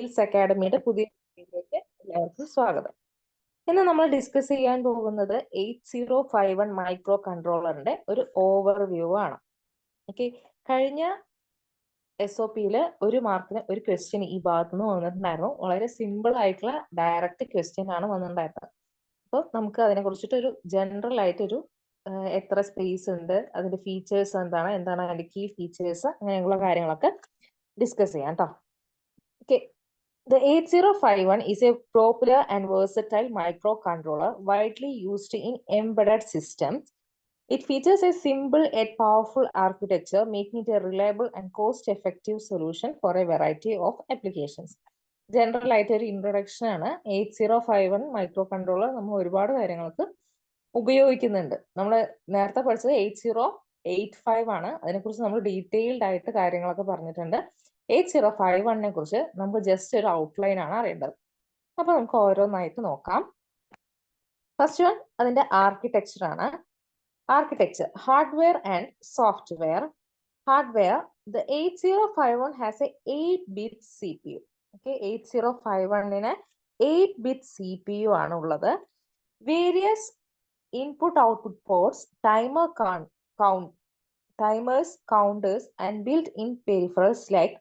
Skills അക്കാഡമിയുടെ പുതിയ വീഡിയോയിലേക്ക് എല്ലാവർക്കും സ്വാഗതം. ഇന്ന് നമ്മൾ ഡിസ്കസ് ചെയ്യാൻ പോകുന്നത് 8051 മൈക്രോ കൺട്രോളറിന്റെ ഒരു ഓവർവ്യൂ ആണ്. ഓക്കെ, കഴിഞ്ഞ SOP-യിൽ ഒരു മാർക്കിന് ഒരു ക്വസ്റ്റ്യൻ ഈ ഭാഗത്ത് നിന്ന് വന്നിട്ടുണ്ടായിരുന്നു. വളരെ സിമ്പിൾ ആയിട്ടുള്ള ഡയറക്റ്റ് ക്വസ്റ്റ്യൻ ആണ് വന്നിട്ടുണ്ടായിരുന്നത്. അപ്പോൾ നമുക്ക് അതിനെ കുറിച്ചിട്ട് ഒരു ജനറൽ ആയിട്ടൊരു എത്ര സ്പേസ് ഉണ്ട്, അതിന്റെ ഫീച്ചേഴ്സ് എന്താണ് അതിന്റെ കീ ഫീച്ചേഴ്സ്, അങ്ങനെയുള്ള കാര്യങ്ങളൊക്കെ ഡിസ്കസ് ചെയ്യാം കേട്ടോ. Okay, the 8051 is a popular and versatile microcontroller widely used in embedded systems. It features a simple yet powerful architecture, making it a reliable and cost-effective solution for a variety of applications. General ആയിട്ട് ഒരു introduction ആണ്. 8051 micro controller നമ്മൾ ഒരുപാട് കാര്യങ്ങൾക്ക് ഉപയോഗിക്കുന്നുണ്ട്. നമ്മൾ നേരത്തെ പഠിച്ചത് 8085 ആണ്. അതിനെക്കുറിച്ച് നമ്മൾ ഡീറ്റെയിൽഡ് ആയിട്ട് കാര്യങ്ങളൊക്കെ പറഞ്ഞിട്ടുണ്ട്. 8051 കുറിച്ച് നമുക്ക് ജസ്റ്റ് ഒരു ഔട്ട്ലൈൻ ആണ് അറിയേണ്ടത്. അപ്പൊ നമുക്ക് ഓരോന്നായിട്ട് നോക്കാം. ഫസ്റ്റ് വൺ അതിന്റെ ആർക്കിടെക്ചർ ആണ്. Architecture, hardware and software. Hardware, the 8051 has a 8-bit CPU. Okay, 8051-ന് 8-bit CPU ആണ് ഉള്ളത്. Various input output ports, timers, counters, and built-in peripherals like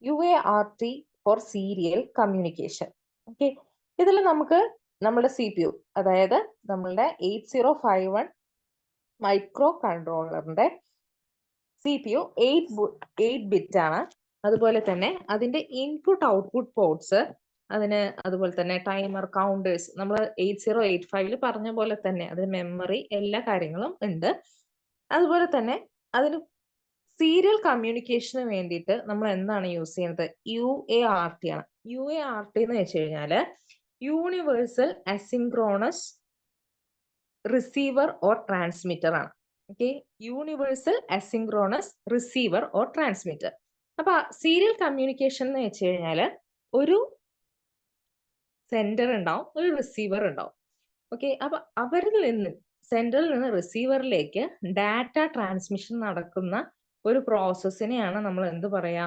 UART for serial communication. Okay, ഇതിൽ നമുക്ക് നമ്മുടെ CPU, അതായത് നമ്മളുടെ 8051 micro കൺട്രോളറിന്റെ CPU 8-bit ആണ്. അതുപോലെ തന്നെ അതിന്റെ ഇൻപുട്ട് ഔട്ട്പുട്ട് പോർട്സ്, അതിന് അതുപോലെ തന്നെ ടൈമർ, കൗണ്ടേഴ്സ്, നമ്മൾ 8085 പറഞ്ഞ പോലെ തന്നെ അതിന് മെമ്മറി, എല്ലാ കാര്യങ്ങളും ഉണ്ട്. അതുപോലെ തന്നെ അതിന് സീരിയൽ കമ്മ്യൂണിക്കേഷന് വേണ്ടിയിട്ട് നമ്മൾ എന്താണ് യൂസ് ചെയ്യുന്നത്? UART ആണ്. UART എന്ന് വെച്ച് കഴിഞ്ഞാല് universal asynchronous receiver or transmitter ആണ്. Okay, universal asynchronous receiver or transmitter. അപ്പൊ സീരിയൽ കമ്മ്യൂണിക്കേഷൻ എന്ന് വെച്ച് കഴിഞ്ഞാല് ഒരു സെൻഡർ ഉണ്ടാവും, ഒരു റിസീവർ ഉണ്ടാവും. ഓക്കെ, അപ്പൊ അവരിൽ നിന്ന്, സെൻഡറിൽ നിന്ന് റിസീവറിലേക്ക് ഡാറ്റ ട്രാൻസ്മിഷൻ നടക്കുന്ന ഒരു പ്രോസസ്സിനെയാണ് നമ്മൾ എന്ത് പറയാ?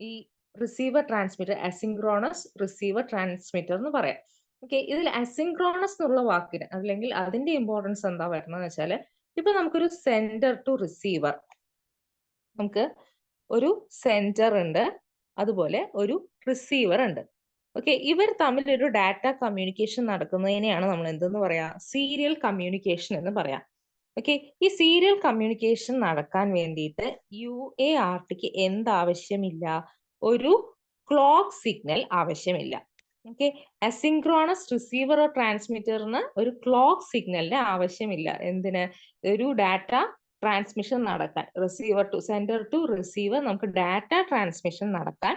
ഈ receiver transmitter, asynchronous receiver transmitter എന്ന് പറയാം. ഓക്കെ, ഇതിൽ അസിൻക്രോണസ് എന്നുള്ള വാക്കിന് അല്ലെങ്കിൽ അതിന്റെ ഇമ്പോർട്ടൻസ് എന്താ വരുന്നത് വെച്ചാല്, ഇപ്പൊ നമുക്കൊരു സെൻഡർ ടു റിസീവർ, നമുക്ക് ഒരു സെൻഡർ ഉണ്ട്, അതുപോലെ ഒരു റിസീവർ ഉണ്ട്. ഓക്കെ, ഇവർ തമ്മിൽ ഒരു ഡാറ്റ കമ്മ്യൂണിക്കേഷൻ നടക്കുന്നതിനെയാണ് നമ്മൾ എന്തെന്ന് പറയാ? സീരിയൽ കമ്മ്യൂണിക്കേഷൻ എന്ന് പറയാം. ഓക്കെ, ഈ സീരിയൽ കമ്മ്യൂണിക്കേഷൻ നടക്കാൻ വേണ്ടിയിട്ട് UARTക്ക് എന്താവശ്യമില്ല? ഒരു ക്ലോക്ക് സിഗ്നൽ ആവശ്യമില്ല. ഓക്കെ, അസിൻക്രോണസ് റിസീവർ ഓർ ട്രാൻസ്മിറ്ററിന് ഒരു ക്ലോക്ക് സിഗ്നലിന്റെ ആവശ്യമില്ല. എന്തിന്? ഒരു ഡാറ്റ ട്രാൻസ്മിഷൻ നടക്കാൻ, receiver to sender to receiver, നമുക്ക് ഡാറ്റ ട്രാൻസ്മിഷൻ നടക്കാൻ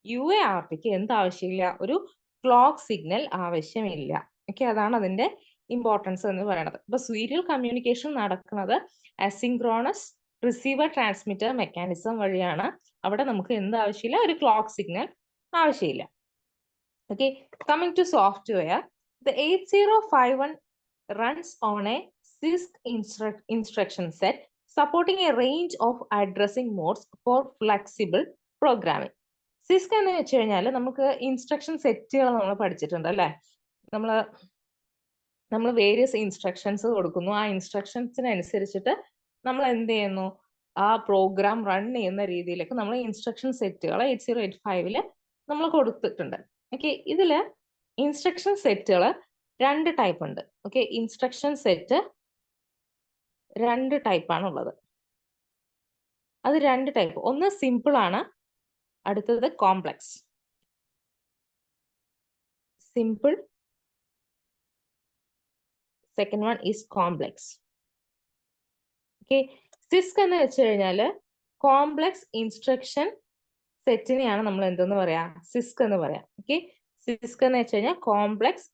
UARTക്ക് എന്താവശ്യമില്ല? ഒരു ക്ലോക്ക് സിഗ്നൽ ആവശ്യമില്ല. ഓക്കെ, അതാണ് അതിന്റെ ഇമ്പോർട്ടൻസ് എന്ന് പറയുന്നത്. അപ്പൊ സീരിയൽ കമ്മ്യൂണിക്കേഷൻ നടക്കുന്നത് അസിൻക്രോണസ് റിസീവർ ട്രാൻസ്മിറ്റർ മെക്കാനിസം വഴിയാണ്. അവിടെ നമുക്ക് എന്ത് ആവശ്യമില്ല? ഒരു ക്ലോക്ക് സിഗ്നൽ ആവശ്യമില്ല. Okay, coming to software, the 8051 runs on a CISC instruction set supporting a range of addressing modes for flexible programming. CISC എന്ന് വെച്ച് കഴിഞ്ഞാൽ നമുക്ക് ഇൻസ്ട്രക്ഷൻ സെറ്റുകൾ നമ്മൾ പഠിച്ചിട്ടുണ്ട് അല്ലെ? നമ്മൾ വേരിയസ് ഇൻസ്ട്രക്ഷൻസ് കൊടുക്കുന്നു. ആ ഇൻസ്ട്രക്ഷൻസിനനുസരിച്ചിട്ട് നമ്മൾ എന്ത് ചെയ്യുന്നു? ആ പ്രോഗ്രാം റൺ ചെയ്യുന്ന രീതിയിലേക്ക് നമ്മൾ ഇൻസ്ട്രക്ഷൻ സെറ്റുകൾ 8085 നമ്മൾ കൊടുത്തിട്ടുണ്ട്. ഓക്കെ, ഇതില് ഇൻസ്ട്രക്ഷൻ സെറ്റുകൾ 2 ടൈപ്പ് ഉണ്ട്. ഓക്കെ, ഇൻസ്ട്രക്ഷൻ സെറ്റ് 2 ടൈപ്പാണ് ഉള്ളത്. അത് 2 ടൈപ്പ്. ഒന്ന് സിമ്പിൾ ആണ്, അടുത്തത് complex. Simple, second one is complex. Okay, CISC എന്ന് വെച്ച് കഴിഞ്ഞാല് കോംപ്ലക്സ് ഇൻസ്ട്രക്ഷൻ സെറ്റിനെയാണ് നമ്മൾ എന്തെന്ന് പറയാ? CISC എന്ന് പറയാം. ഓക്കെ, CISC എന്ന് വെച്ച് കഴിഞ്ഞാൽ കോംപ്ലക്സ്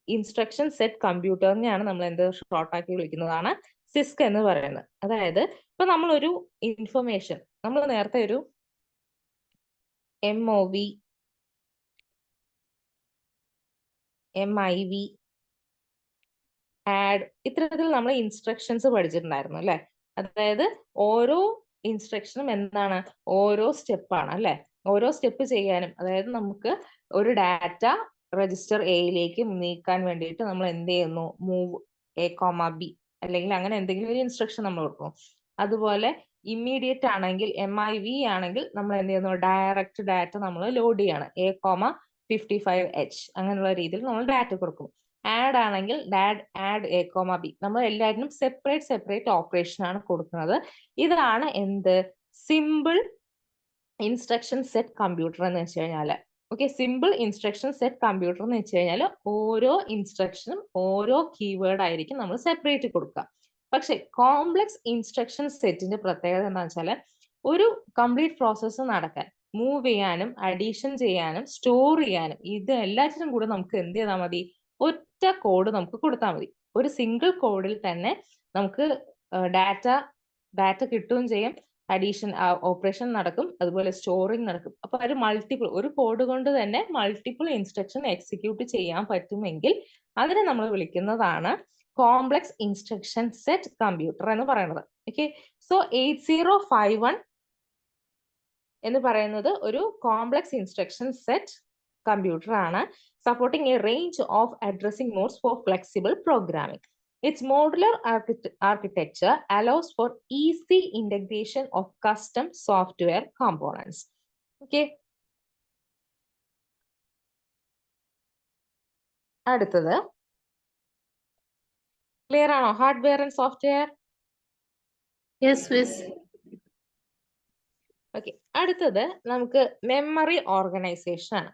ഇൻസ്ട്രക്ഷൻ സെറ്റ് കമ്പ്യൂട്ടറിനെയാണ് നമ്മൾ എന്ത് ഷോർട്ടാക്കി വിളിക്കുന്നതാണ് CISC എന്ന് പറയുന്നത്. അതായത് ഇപ്പൊ നമ്മളൊരു ഇൻഫർമേഷൻ, നമ്മൾ നേരത്തെ ഒരു MOV, MIV, ആഡ്, ഇത്തരത്തിൽ നമ്മൾ ഇൻസ്ട്രക്ഷൻസ് പഠിച്ചിട്ടുണ്ടായിരുന്നു അല്ലെ? അതായത് ഓരോ ഇൻസ്ട്രക്ഷനും എന്താണ്? ഓരോ സ്റ്റെപ്പാണ് അല്ലെ? ഓരോ സ്റ്റെപ്പ് ചെയ്യാനും, അതായത് നമുക്ക് ഒരു ഡാറ്റ രജിസ്റ്റർ എയിലേക്ക് നീക്കാൻ വേണ്ടിയിട്ട് നമ്മൾ എന്ത് ചെയ്യുന്നു, മൂവ് എ കോമ ബി അല്ലെങ്കിൽ അങ്ങനെ എന്തെങ്കിലും ഒരു ഇൻസ്ട്രക്ഷൻ നമ്മൾ കൊടുക്കും. അതുപോലെ ഇമ്മീഡിയറ്റ് ആണെങ്കിൽ MIV ആണെങ്കിൽ നമ്മൾ എന്ത് ചെയ്യുന്നു, ഡയറക്റ്റ് ഡാറ്റ നമ്മൾ ലോഡ് ചെയ്യാണ്, എ കോമ 55H അങ്ങനെയുള്ള രീതിയിൽ നമ്മൾ ഡാറ്റ കൊടുക്കും. ആഡ് ആണെങ്കിൽ ആഡ് എ കോമ ബി, നമ്മൾ എല്ലാവരും സെപ്പറേറ്റ് ഓപ്പറേഷൻ ആണ് കൊടുക്കുന്നത്. ഇതാണ് എന്ത്, സിമ്പിൾ ഇൻസ്ട്രക്ഷൻ സെറ്റ് കമ്പ്യൂട്ടർ എന്ന് വെച്ച് കഴിഞ്ഞാല്. Okay, simple instruction set computer എന്ന് വെച്ച് കഴിഞ്ഞാൽ ഓരോ ഇൻസ്ട്രക്ഷനും ഓരോ കീവേഡ് ആയിരിക്കും നമ്മൾ സെപ്പറേറ്റ് കൊടുക്കുക. പക്ഷെ കോംപ്ലക്സ് ഇൻസ്ട്രക്ഷൻ സെറ്റിന്റെ പ്രത്യേകത എന്താണെന്ന് വെച്ചാൽ ഒരു കംപ്ലീറ്റ് പ്രോസസ്സ് നടക്കാൻ, മൂവ് ചെയ്യാനും അഡീഷൻ ചെയ്യാനും സ്റ്റോർ ചെയ്യാനും ഇത് എല്ലാറ്റിനും കൂടെ നമുക്ക് എന്ത് ചെയ്താൽ മതി, ഒറ്റ കോഡ് നമുക്ക് കൊടുത്താൽ മതി. ഒരു സിംഗിൾ കോഡിൽ തന്നെ നമുക്ക് ഡാറ്റ കിട്ടുകയും ചെയ്യും, അഡീഷൻ ഓപ്പറേഷൻ നടക്കും, അതുപോലെ സ്റ്റോറിങ് നടക്കും. അപ്പൊ ഒരു കോഡ് കൊണ്ട് തന്നെ മൾട്ടിപ്പിൾ ഇൻസ്ട്രക്ഷൻ എക്സിക്യൂട്ട് ചെയ്യാൻ പറ്റുമെങ്കിൽ അതിനെ നമ്മൾ വിളിക്കുന്നതാണ് കോംപ്ലക്സ് ഇൻസ്ട്രക്ഷൻ സെറ്റ് കമ്പ്യൂട്ടർ എന്ന് പറയുന്നത്. ഓക്കെ, സോ 8051 എന്ന് പറയുന്നത് ഒരു കോംപ്ലക്സ് ഇൻസ്ട്രക്ഷൻ സെറ്റ് കമ്പ്യൂട്ടർ ആണ്, supporting a range of addressing modes for flexible programming. Its modular architecture allows for easy integration of custom software components. Okay. അടുത്തത് clear ആണോ, hardware and software? Yes miss. Okay, അടുത്തത് നമുക്ക് memory organisation ആണ്.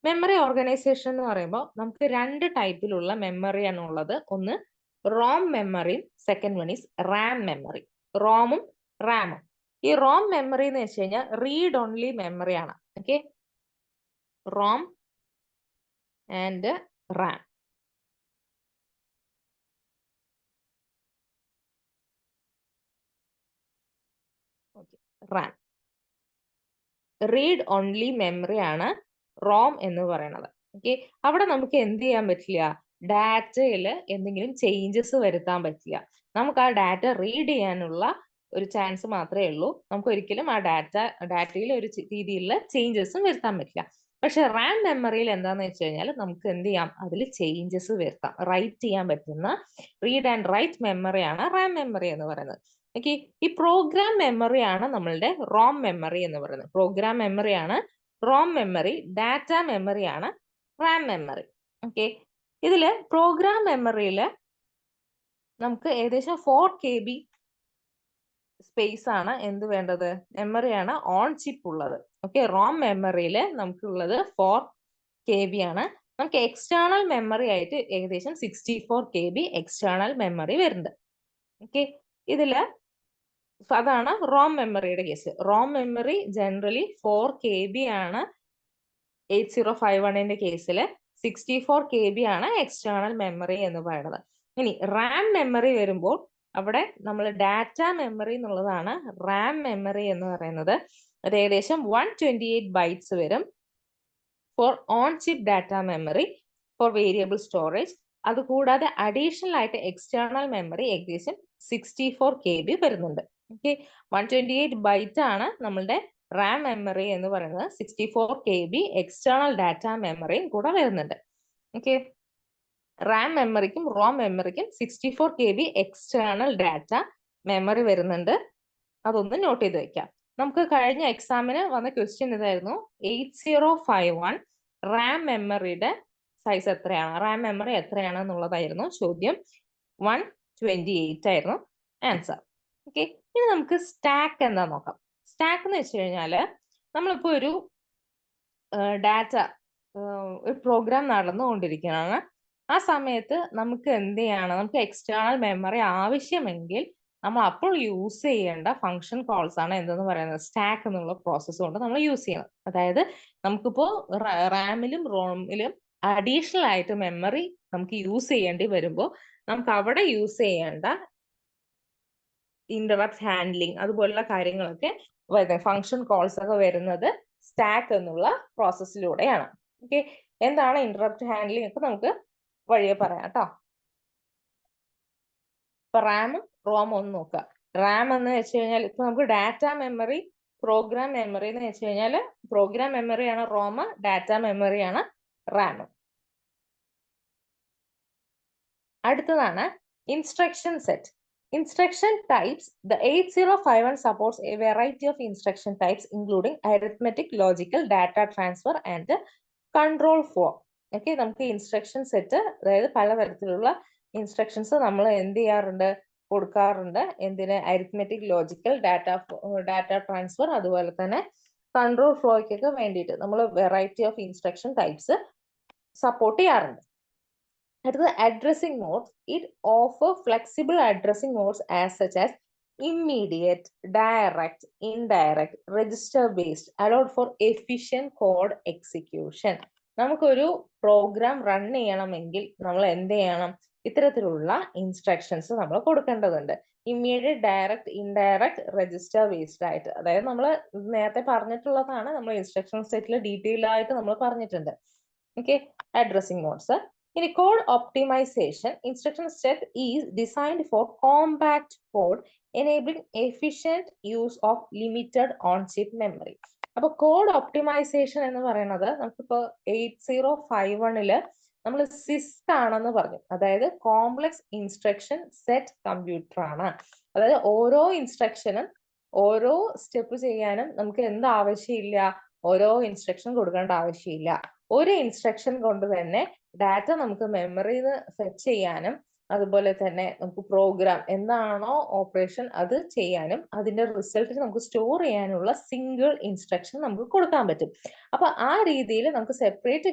Memory organisation എന്ന് പറയുമ്പോൾ നമുക്ക് രണ്ട് ടൈപ്പിലുള്ള മെമ്മറിയാണ് ഉള്ളത്. ഒന്ന് റോം മെമ്മറിയും second one is RAM memory. റോമും റാമും. ഈ റോം മെമ്മറി എന്ന് വെച്ച് കഴിഞ്ഞാൽ റീഡ് ഓൺലി മെമ്മറി ആണ്. Okay, ROM and RAM. RAM read only memory ആണ് റോം എന്ന് പറയുന്നത്. ഓക്കെ, അവിടെ നമുക്ക് എന്ത് ചെയ്യാൻ പറ്റില്ല, ഡാറ്റയിൽ എന്തെങ്കിലും ചേഞ്ചസ് വരുത്താൻ പറ്റില്ല. നമുക്ക് ആ ഡാറ്റ റീഡ് ചെയ്യാനുള്ള ഒരു ചാൻസ് മാത്രമേ ഉള്ളൂ. നമുക്ക് ഒരിക്കലും ആ ഡാറ്റയിൽ ഒരു രീതിയിലുള്ള ചേഞ്ചസും വരുത്താൻ പറ്റില്ല. പക്ഷെ റാം മെമ്മറിയിൽ എന്താന്ന് വെച്ച് കഴിഞ്ഞാൽ നമുക്ക് എന്ത് ചെയ്യാം, അതിൽ ചേഞ്ചസ് വരുത്താം, റൈറ്റ് ചെയ്യാൻ പറ്റുന്ന റീഡ് ആൻഡ് റൈറ്റ് മെമ്മറിയാണ് റാം മെമ്മറി എന്ന് പറയുന്നത്. ഓക്കെ, ഈ പ്രോഗ്രാം മെമ്മറിയാണ് നമ്മളുടെ റോം മെമ്മറി എന്ന് പറയുന്നത്. പ്രോഗ്രാം മെമ്മറിയാണ് റോം മെമ്മറി, ഡാറ്റ മെമ്മറിയാണ് റാം മെമ്മറി. ഓക്കെ, ഇതില് പ്രോഗ്രാം മെമ്മറിയിൽ നമുക്ക് ഏകദേശം 4 KB സ്പേസ് ആണ് എന്ത് വേണ്ടത്, മെമ്മറിയാണ് ഓൺ ചിപ്പ് ഉള്ളത്. ഓക്കെ, റോം മെമ്മറിയിൽ നമുക്കുള്ളത് 4 KB ആണ്. നമുക്ക് എക്സ്റ്റേണൽ മെമ്മറി ആയിട്ട് ഏകദേശം 64 KB എക്സ്റ്റേണൽ മെമ്മറി വരുന്നുണ്ട്. ഓക്കെ, ഇതില് അതാണ് റോം മെമ്മറിയുടെ case. ROM memory generally 4 KB ആണ് 8051ന്റെ കേസിൽ, 64 KB ആണ് എക്സ്റ്റേണൽ മെമ്മറി എന്ന് പറയുന്നത്. ഇനി റാം മെമ്മറി വരുമ്പോൾ അവിടെ നമ്മൾ ഡാറ്റ മെമ്മറി എന്നുള്ളതാണ് റാം മെമ്മറി എന്ന് പറയുന്നത്. അത് ഏകദേശം 128 ബൈറ്റ്സ് വരും for on chip data memory for variable storage. അതുകൂടാതെ അഡീഷണൽ ആയിട്ട് എക്സ്റ്റേണൽ മെമ്മറി ഏകദേശം 64 KB വരുന്നുണ്ട്. ഓക്കെ, 128 ബൈറ്റ് ആണ് നമ്മളുടെ റാം മെമ്മറി എന്ന് പറയുന്നത്. 64 KB എക്സ്റ്റേണൽ ഡാറ്റ മെമ്മറിയും കൂടെ വരുന്നുണ്ട്. ഓക്കെ, റാം മെമ്മറിക്കും റോം മെമ്മറിക്കും 64 KB എക്സ്റ്റേണൽ ഡാറ്റ മെമ്മറി വരുന്നുണ്ട്. അതൊന്ന് നോട്ട് ചെയ്ത് വെക്കാം. നമുക്ക് കഴിഞ്ഞ എക്സാമിന് വന്ന ക്വസ്റ്റ്യൻ ഇതായിരുന്നു, 8051 റാം മെമ്മറിയുടെ സൈസ് എത്രയാണ്, റാം മെമ്മറി എത്രയാണ് എന്നുള്ളതായിരുന്നു ചോദ്യം. 128 ആയിരുന്നു ആൻസർ. ഓക്കെ, ഇനി നമുക്ക് സ്റ്റാക്ക് എന്താ നോക്കാം. സ്റ്റാക്ക് എന്ന് വെച്ച് കഴിഞ്ഞാൽ നമ്മളിപ്പോ ഒരു ഡാറ്റ ഒരു പ്രോഗ്രാം നടന്നുകൊണ്ടിരിക്കുകയാണ്. ആ സമയത്ത് നമുക്ക് എന്ത് ചെയ്യണം, നമുക്ക് എക്സ്റ്റേണൽ മെമ്മറി ആവശ്യമെങ്കിൽ നമ്മൾ അപ്പോൾ യൂസ് ചെയ്യേണ്ട ഫംഗ്ഷൻ കോൾസ് ആണ് എന്തെന്ന് പറയുന്നത്, സ്റ്റാക്ക് എന്നുള്ള പ്രോസസ്സ് കൊണ്ട് നമ്മൾ യൂസ് ചെയ്യണം. അതായത് നമുക്കിപ്പോ റാമിലും റോമിലും അഡീഷണൽ ആയിട്ട് മെമ്മറി നമുക്ക് യൂസ് ചെയ്യേണ്ടി വരുമ്പോൾ നമുക്ക് അവിടെ യൂസ് ചെയ്യേണ്ട ഇന്ററപ്റ്റ് ഹാൻഡ്ലിങ് അതുപോലുള്ള കാര്യങ്ങളൊക്കെ ഫംഗ്ഷൻ കോൾസ് ഒക്കെ വരുന്നത് സ്റ്റാക്ക് എന്നുള്ള പ്രോസസ്സിലൂടെയാണ്. ഓക്കെ, എന്താണ് ഇന്ററപ്റ്റ് ഹാൻഡ്ലിങ് ഒക്കെ നമുക്ക് വഴിയെ പറയാം കേട്ടോ. ഇപ്പൊ റാമും റോമും ഒന്ന് നോക്കുക. റാം എന്ന് വെച്ച് കഴിഞ്ഞാൽ ഇപ്പൊ നമുക്ക് ഡാറ്റ മെമ്മറി പ്രോഗ്രാം മെമ്മറി എന്ന് വെച്ച് കഴിഞ്ഞാൽ പ്രോഗ്രാം മെമ്മറിയാണ് റോം, ഡാറ്റ മെമ്മറിയാണ് റാം. അടുത്തതാണ് instruction set. Instruction types. The 8051 supports a variety of instruction types, including arithmetic, logical, data transfer, and control flow. Okay, നമുക്ക് ഇൻസ്ട്രക്ഷൻ സെറ്റ്, അതായത് പലതരത്തിലുള്ള ഇൻസ്ട്രക്ഷൻസ് നമ്മൾ എന്ത് ചെയ്യാറുണ്ട്, കൊടുക്കാറുണ്ട്. എന്തിന്? അരിത്മെറ്റിക്, ലോജിക്കൽ, ഡാറ്റ ട്രാൻസ്ഫർ, അതുപോലെ തന്നെ കൺട്രോൾ ഫ്ലോയ്ക്കൊക്കെ വേണ്ടിയിട്ട് നമ്മൾ variety of instruction types support ചെയ്യാറുണ്ട്. അടുത്തത് addressing modes. It offers flexible addressing modes such as immediate, direct, indirect, register based, allowed for efficient code execution. നമുക്കൊരു പ്രോഗ്രാം റൺ ചെയ്യണമെങ്കിൽ നമ്മൾ എന്ത് ചെയ്യണം? ഇത്തരത്തിലുള്ള ഇൻസ്ട്രക്ഷൻസ് നമ്മൾ കൊടുക്കേണ്ടതുണ്ട്. Immediate, direct, indirect, register based ആയിട്ട്. അതായത് നമ്മൾ നേരത്തെ പറഞ്ഞിട്ടുള്ളതാണ്, നമ്മൾ ഇൻസ്ട്രക്ഷൻ സെറ്റിൽ ഡീറ്റെയിൽ ആയിട്ട് നമ്മൾ പറഞ്ഞിട്ടുണ്ട്. Okay, addressing modes. In a code optimization, instruction set is designed for compact code, enabling efficient use of limited on-chip memory. അപ്പൊ കോഡ് ഒപ്റ്റിമൈസേഷൻ എന്ന് പറയുന്നത് നമുക്കിപ്പോ 8051 നമ്മൾ സിസ്ക് ആണെന്ന് പറഞ്ഞു. അതായത് കോംപ്ലക്സ് ഇൻസ്ട്രക്ഷൻ സെറ്റ് കമ്പ്യൂട്ടർ ആണ്. അതായത് ഓരോ ഇൻസ്ട്രക്ഷനും ഓരോ സ്റ്റെപ്പ് ചെയ്യാനും നമുക്ക് എന്ത് ആവശ്യമില്ല, ഓരോ ഇൻസ്ട്രക്ഷൻ കൊടുക്കേണ്ട ആവശ്യമില്ല. ഒരു ഇൻസ്ട്രക്ഷൻ കൊണ്ട് തന്നെ ഡാറ്റ നമുക്ക് മെമ്മറിയിൽ നിന്ന് ഫെച്ച് ചെയ്യാനും, അതുപോലെ തന്നെ നമുക്ക് പ്രോഗ്രാം എന്താണോ ഓപ്പറേഷൻ അത് ചെയ്യാനും, അതിന്റെ റിസൾട്ട് നമുക്ക് സ്റ്റോർ ചെയ്യാനുള്ള സിംഗിൾ ഇൻസ്ട്രക്ഷൻ നമുക്ക് കൊടുക്കാൻ പറ്റും. അപ്പൊ ആ രീതിയിൽ നമുക്ക് സെപ്പറേറ്റ്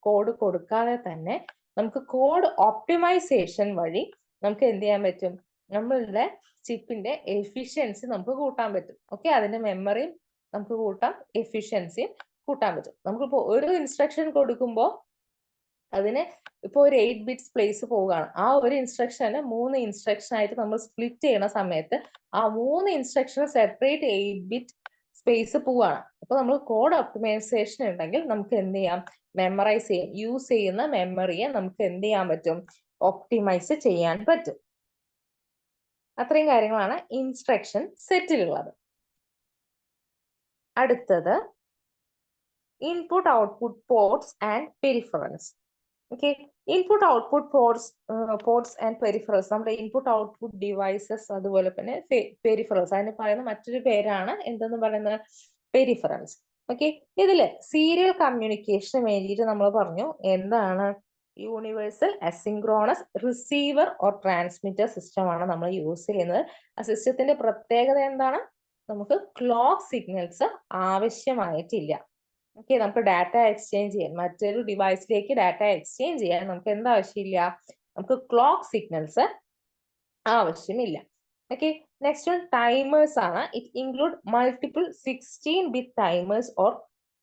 കോഡ് കൊടുക്കാതെ തന്നെ നമുക്ക് കോഡ് ഓപ്റ്റിമൈസേഷൻ വഴി നമുക്ക് എന്ത് ചെയ്യാൻ പറ്റും? നമ്മളുടെ ചിപ്പിന്റെ എഫിഷ്യൻസി നമുക്ക് കൂട്ടാൻ പറ്റും. ഓക്കെ, അതിന്റെ മെമ്മറിയും നമുക്ക് കൂട്ടാം, എഫിഷ്യൻസിയും കൂട്ടാൻ പറ്റും. നമുക്കിപ്പോ ഒരു ഇൻസ്ട്രക്ഷൻ കൊടുക്കുമ്പോൾ അതിന് ഇപ്പൊ ഒരു 8 ബിറ്റ്സ് പ്ലേസ് പോവുകയാണ്. ആ ഒരു ഇൻസ്ട്രക്ഷന് 3 ഇൻസ്ട്രക്ഷൻ ആയിട്ട് നമ്മൾ സ്പ്ലിറ്റ് ചെയ്യുന്ന സമയത്ത് ആ 3 ഇൻസ്ട്രക്ഷൻ സെപ്പറേറ്റ് 8 ബിറ്റ് സ്പേസ് പോവാണ്. അപ്പൊ നമ്മൾ കോഡ് ഒപ്റ്റിമൈസേഷൻ ഉണ്ടെങ്കിൽ നമുക്ക് എന്ത് ചെയ്യാം? മെമ്മറൈസ് ചെയ്യാം. യൂസ് ചെയ്യുന്ന മെമ്മറിയെ നമുക്ക് എന്ത് ചെയ്യാൻ പറ്റും? ഒപ്റ്റിമൈസ് ചെയ്യാൻ പറ്റും. അത്രയും കാര്യങ്ങളാണ് ഇൻസ്ട്രക്ഷൻ സെറ്റിലുള്ളത്. അടുത്തത് input output ports and peripherals. Okay, input output ports and peripherals, നമ്മുടെ ഇൻപുട്ട് ഔട്ട്പുട്ട് ഡിവൈസസ്, അതുപോലെ തന്നെ പെരിഫറൽസ്, അതിന് പറയുന്ന മറ്റൊരു പേരാണ് എന്തെന്ന് പറയുന്നത്? പെരിഫറൽസ്. ഓക്കെ, ഇതില് സീരിയൽ കമ്മ്യൂണിക്കേഷന് വേണ്ടിയിട്ട് നമ്മൾ പറഞ്ഞു എന്താണ്? Universal asynchronous receiver or transmitter system ആണ് നമ്മൾ യൂസ് ചെയ്യുന്നത്. ആ സിസ്റ്റത്തിന്റെ പ്രത്യേകത എന്താണ്? നമുക്ക് ക്ലോക്ക് സിഗ്നൽസ് ആവശ്യമായിട്ടില്ല. ഓക്കെ, നമുക്ക് ഡാറ്റ എക്സ്ചേഞ്ച് ചെയ്യാൻ, മറ്റൊരു ഡിവൈസിലേക്ക് ഡാറ്റ എക്സ്ചേഞ്ച് ചെയ്യാൻ നമുക്ക് എന്താവശ്യമില്ല? നമുക്ക് ക്ലോക്ക് സിഗ്നൽസ് ആവശ്യമില്ല. ഓക്കെ, നെക്സ്റ്റ് വൺ ടൈമേഴ്സ് ആണ്. It include multiple 16-bit timers or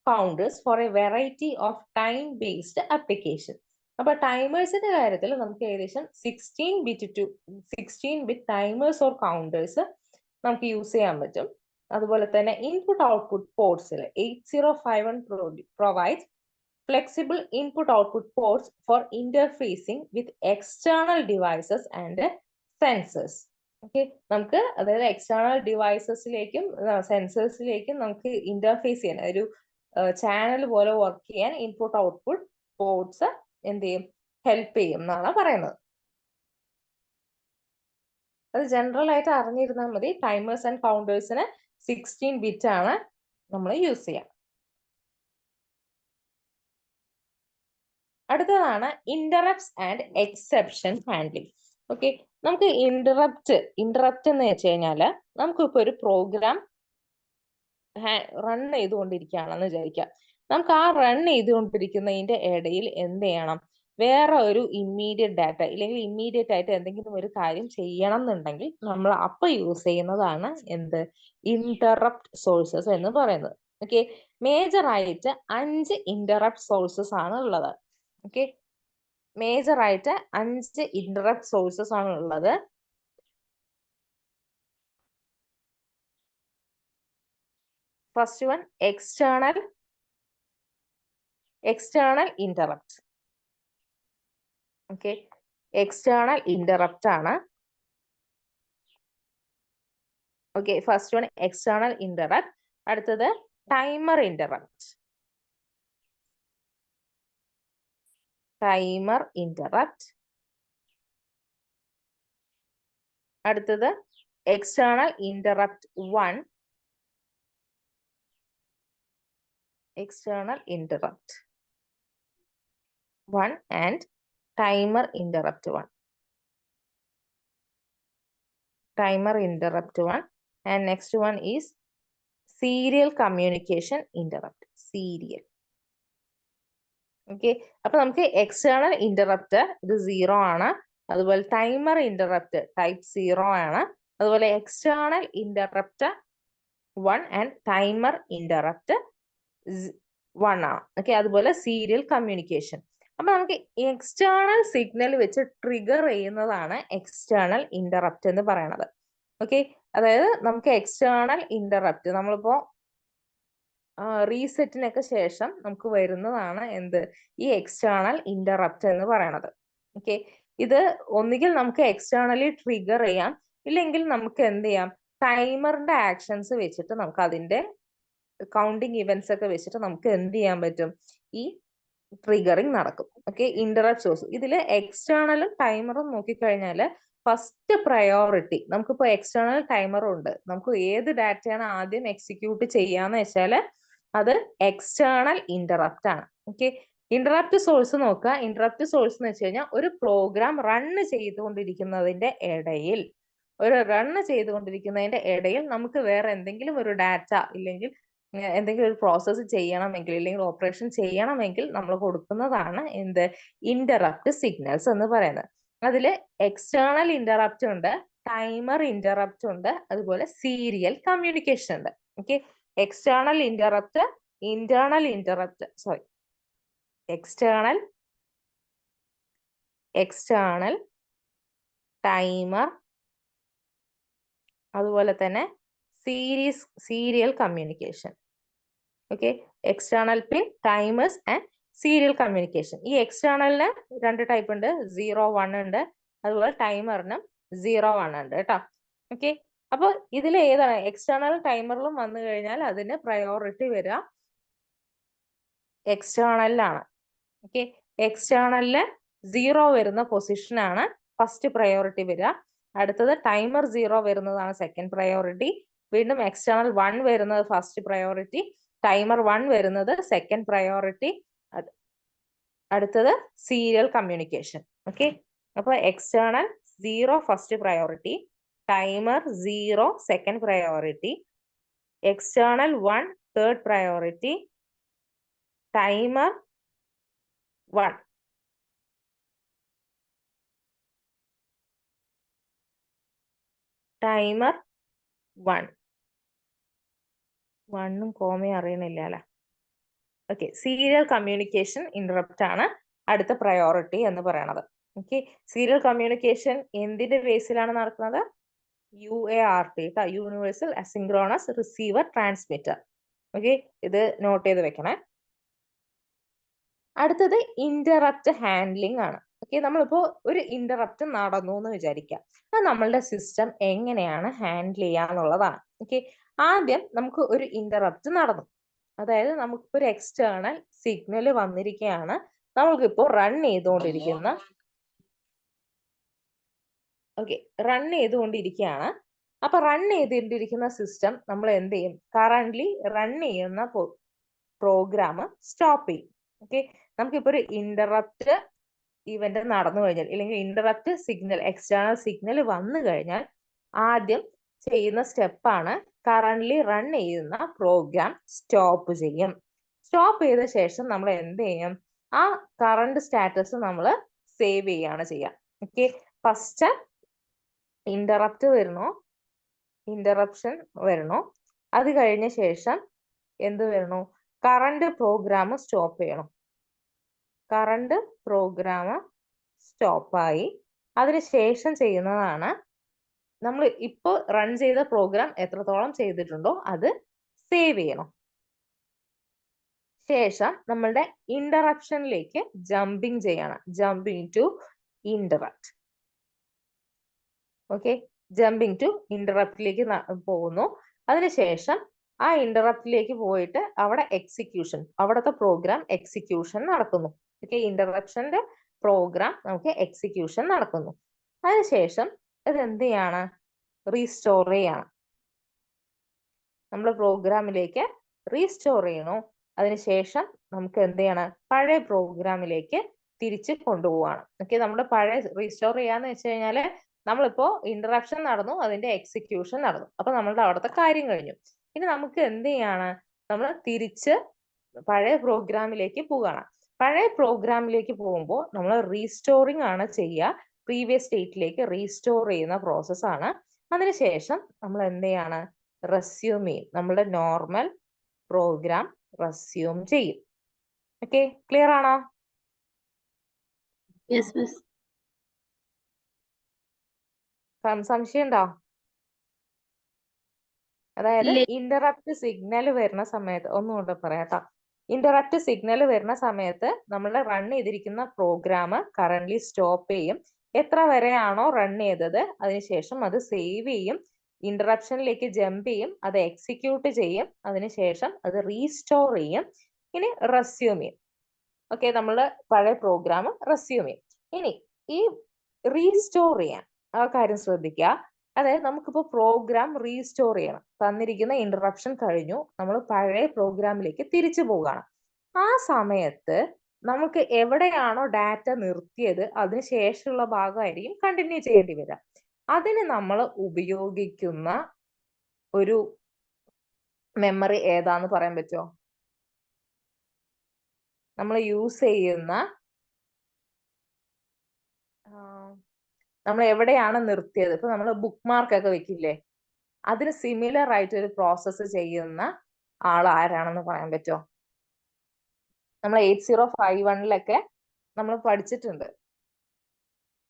counters for a variety of time based application. അപ്പൊ ടൈമേഴ്സിന്റെ കാര്യത്തിൽ നമുക്ക് ഏകദേശം 16-bit ടൈമേഴ്സ് ഓർ കൗണ്ടേഴ്സ് നമുക്ക് യൂസ് ചെയ്യാൻ പറ്റും. അതുപോലെ തന്നെ ഇൻപുട്ട് ഔട്ട്പുട്ട് പോർട്സിൽ 8051 provides flexible input output ports for interfacing with external devices and sensors. Okay, നമുക്ക് അതായത് എക്സ്റ്റേണൽ ഡിവൈസസിലേക്കും സെൻസേഴ്സിലേക്കും നമുക്ക് ഇന്റർഫേസ് ചെയ്യാൻ, ഒരു ചാനൽ പോലെ വർക്ക് ചെയ്യാൻ ഇൻപുട്ട് ഔട്ട്പുട്ട് പോർട്സ് എന്ത് ചെയ്യും? ഹെൽപ്പ് ചെയ്യും എന്നാണ് പറയുന്നത്. അത് ജനറൽ ആയിട്ട് അറിഞ്ഞിരുന്നാൽ മതി. ടൈമേഴ്സ് ആൻഡ് കൗണ്ടേഴ്സിന് 16 ബിറ്റ് ആണ് നമ്മൾ യൂസ് ചെയ്യാം. അടുത്തതാണ് interrupts and exception handling. Okay, നമുക്ക് ഇന്ററപ്റ്റ് എന്ന് വെച്ച് കഴിഞ്ഞാല് നമുക്കിപ്പോ ഒരു പ്രോഗ്രാം റൺ ചെയ്തുകൊണ്ടിരിക്കുകയാണെന്ന് വിചാരിക്കാം. നമുക്ക് ആ റൺ ചെയ്തുകൊണ്ടിരിക്കുന്നതിന്റെ ഇടയിൽ എന്ത് ചെയ്യണം? വേറെ ഒരു ഇമ്മീഡിയറ്റ് ഡാറ്റ ഇല്ലെങ്കിൽ ഇമ്മീഡിയറ്റ് ആയിട്ട് എന്തെങ്കിലും ഒരു കാര്യം ചെയ്യണം എന്നുണ്ടെങ്കിൽ നമ്മൾ അപ്പൊ യൂസ് ചെയ്യുന്നതാണ് എന്ത്? ഇന്ററപ്റ്റ് സോഴ്സസ് എന്ന് പറയുന്നത്. ഓക്കെ, മേജർ ആയിട്ട് 5 ഇന്ററപ്റ്റ് സോഴ്സസ് ആണ് ഉള്ളത്. ഓക്കെ, മേജർ ആയിട്ട് 5 ഇന്ററപ്റ്റ് സോഴ്സസ് ആണ് ഉള്ളത്. First one external interrupt. Okay, external interrupt ആണ്. Okay, first one external interrupt. അടുത്തത് ടൈമർ ഇന്ററപ്റ്റ്. Timer interrupt. അടുത്തത് external interrupt 1. external interrupt 1 and timer interrupt 1. Timer interrupt 1 and next one is serial communication interrupt. Serial. Okay. അപ്പൊ നമുക്ക് external interrupt ഇത് 0 ആണ്. അതുപോലെ timer interrupt type 0 ആണ്. അതുപോലെ external interrupt 1 and timer interrupt 1 ആണ്. Okay. അതുപോലെ സീരിയൽ കമ്മ്യൂണിക്കേഷൻ. അപ്പൊ നമുക്ക് എക്സ്റ്റേണൽ സിഗ്നൽ വെച്ച് ട്രിഗർ ചെയ്യുന്നതാണ് എക്സ്റ്റേണൽ ഇന്ററപ്റ്റ് എന്ന് പറയുന്നത്. ഓക്കെ. അതായത് നമുക്ക് എക്സ്റ്റേണൽ ഇന്ററപ്റ്റ് നമ്മളിപ്പോ റീസെറ്റിനൊക്കെ ശേഷം നമുക്ക് വരുന്നതാണ് എന്ത്, ഈ എക്സ്റ്റേണൽ ഇന്ററപ്റ്റ് എന്ന് പറയുന്നത്. ഓക്കെ. ഇത് ഒന്നുകിൽ നമുക്ക് എക്സ്റ്റേണലി ട്രിഗർ ചെയ്യാം, ഇല്ലെങ്കിൽ നമുക്ക് എന്ത് ചെയ്യാം, ടൈമറിന്റെ ആക്ഷൻസ് വെച്ചിട്ട് നമുക്ക് അതിന്റെ കൗണ്ടിങ് ഇവന്റ്സ് ഒക്കെ വെച്ചിട്ട് നമുക്ക് എന്ത് ചെയ്യാൻ പറ്റും, ഈ ട്രിഗറിങ് നടക്കും. ഓക്കെ. ഇന്ററപ്റ്റ് സോഴ്സ് ഇതില് എക്സ്റ്റേണലും ടൈമറും നോക്കിക്കഴിഞ്ഞാൽ ഫസ്റ്റ് പ്രയോറിറ്റി നമുക്കിപ്പോ എക്സ്റ്റേണൽ ടൈമറും ഉണ്ട്, നമുക്ക് ഏത് ഡാറ്റയാണ് ആദ്യം എക്സിക്യൂട്ട് ചെയ്യാന്ന് വെച്ചാല് അത് എക്സ്റ്റേണൽ ഇന്ററപ്റ്റ് ആണ്. ഓക്കെ. ഇന്ററപ്റ്റ് സോഴ്സ് നോക്കുക. ഇന്ററപ്റ്റ് സോഴ്സ് എന്ന് വെച്ച് കഴിഞ്ഞാൽ ഒരു പ്രോഗ്രാം റണ്ണ് ചെയ്തുകൊണ്ടിരിക്കുന്നതിന്റെ ഇടയിൽ നമുക്ക് വേറെ എന്തെങ്കിലും ഒരു ഡാറ്റ ഇല്ലെങ്കിൽ എന്തെങ്കിലും ഒരു പ്രോസസ്സ് ചെയ്യണമെങ്കിൽ അല്ലെങ്കിൽ ഓപ്പറേഷൻ ചെയ്യണമെങ്കിൽ നമ്മൾ കൊടുക്കുന്നതാണ് എന്ത്, ഇന്ററപ്റ്റ് സിഗ്നൽസ് എന്ന് പറയുന്നത്. അതില് എക്സ്റ്റേണൽ ഇന്ററപ്റ്റ് ഉണ്ട്, ടൈമർ ഇന്ററപ്റ്റ് ഉണ്ട്, അതുപോലെ സീരിയൽ കമ്മ്യൂണിക്കേഷൻ ഉണ്ട്. Okay. External interrupt, external timer, അതുപോലെ തന്നെ serial communication. Okay. External pin, timers and serial communication. ഈ എക്സ്റ്റേണലിന് 2 ടൈപ്പ് ഉണ്ട്, 0, 1 ഉണ്ട്, അതുപോലെ ടൈമറിനും 0, 1 ഉണ്ട് കേട്ടോ. ഓക്കെ. അപ്പൊ ഇതിൽ ഏതാണ് എക്സ്റ്റേണൽ ടൈമറിലും വന്നു കഴിഞ്ഞാൽ അതിന് പ്രയോറിറ്റി വരിക എക്സ്റ്റേണലിലാണ്. ഓക്കെ. എക്സ്റ്റേണലില് 0 വരുന്ന പൊസിഷനാണ് ഫസ്റ്റ് പ്രയോറിറ്റി വരിക. അടുത്തത് ടൈമർ 0 വരുന്നതാണ് സെക്കൻഡ് പ്രയോറിറ്റി. വീണ്ടും എക്സ്റ്റേണൽ 1 വരുന്നത് ഫസ്റ്റ് പ്രയോറിറ്റി, ടൈമർ 1 വരുന്നത് സെക്കൻഡ് പ്രയോറിറ്റി. അടുത്തത് സീരിയൽ കമ്മ്യൂണിക്കേഷൻ. ഓക്കെ. അപ്പൊ external 0 first priority, timer 0 second priority, external 1 third priority, timer 1 1ഉം കോമയും അറിയണില്ല അല്ലെ. ഓക്കെ. സീരിയൽ കമ്മ്യൂണിക്കേഷൻ ഇന്ററപ്റ്റ് ആണ് അടുത്ത പ്രയോറിറ്റി എന്ന് പറയുന്നത്. ഓക്കെ. സീരിയൽ കമ്മ്യൂണിക്കേഷൻ എന്തിന്റെ ബേസിലാണ് നടക്കുന്നത്, UART, universal asynchronous receiver transmitter. Okay. ഇത് നോട്ട് ചെയ്ത് വെക്കണേ. അടുത്തത് ഇന്ററപ്റ്റ് ഹാൻഡ്ലിംഗ് ആണ്. ഓക്കെ. നമ്മളിപ്പോ ഒരു ഇന്ററപ്റ്റ് നടന്നു എന്ന് വിചാരിക്കാം, അത് നമ്മളുടെ സിസ്റ്റം എങ്ങനെയാണ് ഹാൻഡിൽ ചെയ്യാന്നുള്ളതാണ്. ഓക്കെ. ആദ്യം നമുക്ക് ഒരു ഇന്ററപ്റ്റ് നടന്നു, അതായത് നമുക്കിപ്പോ ഒരു എക്സ്റ്റേണൽ സിഗ്നൽ വന്നിരിക്കുകയാണ്, നമ്മൾക്കിപ്പോ റൺ ചെയ്തുകൊണ്ടിരിക്കുകയാണ്. അപ്പൊ റൺ ചെയ്തുകൊണ്ടിരിക്കുന്ന സിസ്റ്റം നമ്മൾ എന്ത് ചെയ്യും, കറന്റ്ലി റൺ ചെയ്യുന്ന പ്രോഗ്രാം സ്റ്റോപ്പ് ചെയ്യും. ഓക്കെ. നമുക്കിപ്പോ ഒരു ഇന്ററപ്റ്റ് ഇവന്റ് നടന്നു കഴിഞ്ഞാൽ അല്ലെങ്കിൽ ഇന്ററപ്റ്റ് സിഗ്നൽ എക്സ്റ്റേണൽ സിഗ്നൽ വന്നു കഴിഞ്ഞാൽ ആദ്യം ചെയ്യുന്ന സ്റ്റെപ്പാണ് കറന്റ്ലി റൺ ചെയ്യുന്ന പ്രോഗ്രാം സ്റ്റോപ്പ് ചെയ്യും. സ്റ്റോപ്പ് ചെയ്ത ശേഷം നമ്മൾ എന്ത് ചെയ്യും, ആ കറണ്ട് സ്റ്റാറ്റസ് നമ്മൾ സേവ് ചെയ്യാണ് ചെയ്യുക. ഓക്കെ. ഫസ്റ്റ് ഇന്ററപ്ഷൻ വരണോ, അത് കഴിഞ്ഞ ശേഷം എന്ത് വരണോ, കറണ്ട് പ്രോഗ്രാം സ്റ്റോപ്പ് ചെയ്യണം. കറണ്ട് പ്രോഗ്രാം സ്റ്റോപ്പായി അതിനുശേഷം ചെയ്യുന്നതാണ് നമ്മൾ ഇപ്പോൾ റൺ ചെയ്ത പ്രോഗ്രാം എത്രത്തോളം ചെയ്തിട്ടുണ്ടോ അത് സേവ് ചെയ്യണം. ശേഷം നമ്മളുടെ ഇന്ററപ്ഷനിലേക്ക് ജമ്പിങ് ചെയ്യണം. Jumping to interrupt. Okay. Jumping to ഇന്ററപ്റ്റിലേക്ക് പോകുന്നു. അതിനുശേഷം ആ ഇന്ററപ്റ്റിലേക്ക് പോയിട്ട് അവിടെ എക്സിക്യൂഷൻ, അവിടുത്തെ പ്രോഗ്രാം എക്സിക്യൂഷൻ നടക്കുന്നു. ഓക്കെ, ഇന്ററപ്ഷന്റെ പ്രോഗ്രാം നമുക്ക് എക്സിക്യൂഷൻ നടക്കുന്നു. അതിനുശേഷം ഇത് എന്ത് ചെയ്യാണ്? റീസ്റ്റോർ ചെയ്യാണ്. നമ്മൾ പ്രോഗ്രാമിലേക്ക് റീസ്റ്റോർ ചെയ്യണു. അതിനുശേഷം നമുക്ക് എന്ത് ചെയ്യണം? പഴയ പ്രോഗ്രാമിലേക്ക് തിരിച്ച് കൊണ്ടുപോവാണ്. ഓക്കെ, നമ്മുടെ പഴയ റീസ്റ്റോർ ചെയ്യാന്ന് വെച്ച് കഴിഞ്ഞാല് നമ്മളിപ്പോ ഇന്ററപ്ഷൻ നടന്നു, അതിന്റെ എക്സിക്യൂഷൻ നടന്നു. അപ്പൊ നമ്മളുടെ അവിടുത്തെ കാര്യം കഴിഞ്ഞു. ഇനി നമുക്ക് എന്ത് ചെയ്യാണ്? നമ്മൾ തിരിച്ച് പഴയ പ്രോഗ്രാമിലേക്ക് പോവുകയാണ്. പഴയ പ്രോഗ്രാമിലേക്ക് പോകുമ്പോൾ നമ്മൾ റീസ്റ്റോറിങ് ആണ് ചെയ്യുക. പ്രീവിയസ് സ്റ്റേറ്റിലേക്ക് റീസ്റ്റോർ ചെയ്യുന്ന പ്രോസസ് ആണ്. അതിനുശേഷം നമ്മൾ എന്ത് ചെയ്യാണ്? റെസ്യൂം ചെയ്യും. നമ്മുടെ നോർമൽ പ്രോഗ്രാം റെസ്യൂം ചെയ്യും. ഓക്കെ, ക്ലിയർ ആണോ? Yes, miss. സംശയം ഉണ്ടോ? അതായത് ഇല്ല. ഇന്ററപ്റ്റ് സിഗ്നൽ വരുന്ന സമയത്ത്, ഒന്നുകൂടെ പറയാട്ടോ. ഇന്ററപ്റ്റ് സിഗ്നൽ വരുന്ന സമയത്ത് നമ്മൾ റൺ ചെയ്തിരിക്കുന്ന പ്രോഗ്രാം കറന്റ്ലി സ്റ്റോപ്പ് ചെയ്യും. എത്ര വരെയാണോ റൺ ചെയ്തത് അതിനുശേഷം അത് സേവ് ചെയ്യും. ഇന്ററപ്ഷനിലേക്ക് ജമ്പ് ചെയ്യും, അത് എക്സിക്യൂട്ട് ചെയ്യും. അതിനുശേഷം അത് റീസ്റ്റോർ ചെയ്യും. ഇനി റെസ്യൂം ചെയ്യും. ഓക്കെ, നമ്മൾ പഴയ പ്രോഗ്രാം റെസ്യൂം ചെയ്യും. ഇനി ഈ റീസ്റ്റോർ ചെയ്യാൻ ആ കാര്യം ശ്രദ്ധിക്കുക. അതായത് നമുക്കിപ്പോ പ്രോഗ്രാം റീസ്റ്റോർ ചെയ്യണം. തന്നിരിക്കുന്ന ഇന്ററപ്ഷൻ കഴിഞ്ഞു, നമ്മൾ പഴയ പ്രോഗ്രാമിലേക്ക് തിരിച്ചു പോവുകയാണ്. ആ സമയത്ത് നമുക്ക് എവിടെയാണോ ഡാറ്റ നിർത്തിയത് അതിനുശേഷമുള്ള ഭാഗമായിരിക്കും കണ്ടിന്യൂ ചെയ്യേണ്ടി വരിക. അതിന് നമ്മൾ ഉപയോഗിക്കുന്ന ഒരു മെമ്മറി ഏതാന്ന് പറയാൻ പറ്റുമോ? നമ്മൾ യൂസ് ചെയ്യുന്ന, നമ്മൾ എവിടെയാണ് നിർത്തിയത്, ഇപ്പൊ നമ്മൾ ബുക്ക് മാർക്ക് ഒക്കെ വെക്കില്ലേ, അതിന് സിമിലർ ആയിട്ട് ഒരു പ്രോസസ്സ് ചെയ്യുന്ന ആൾ ആരാണെന്ന് പറയാൻ പറ്റുമോ? നമ്മൾ 8051 നമ്മൾ പഠിച്ചിട്ടുണ്ട്.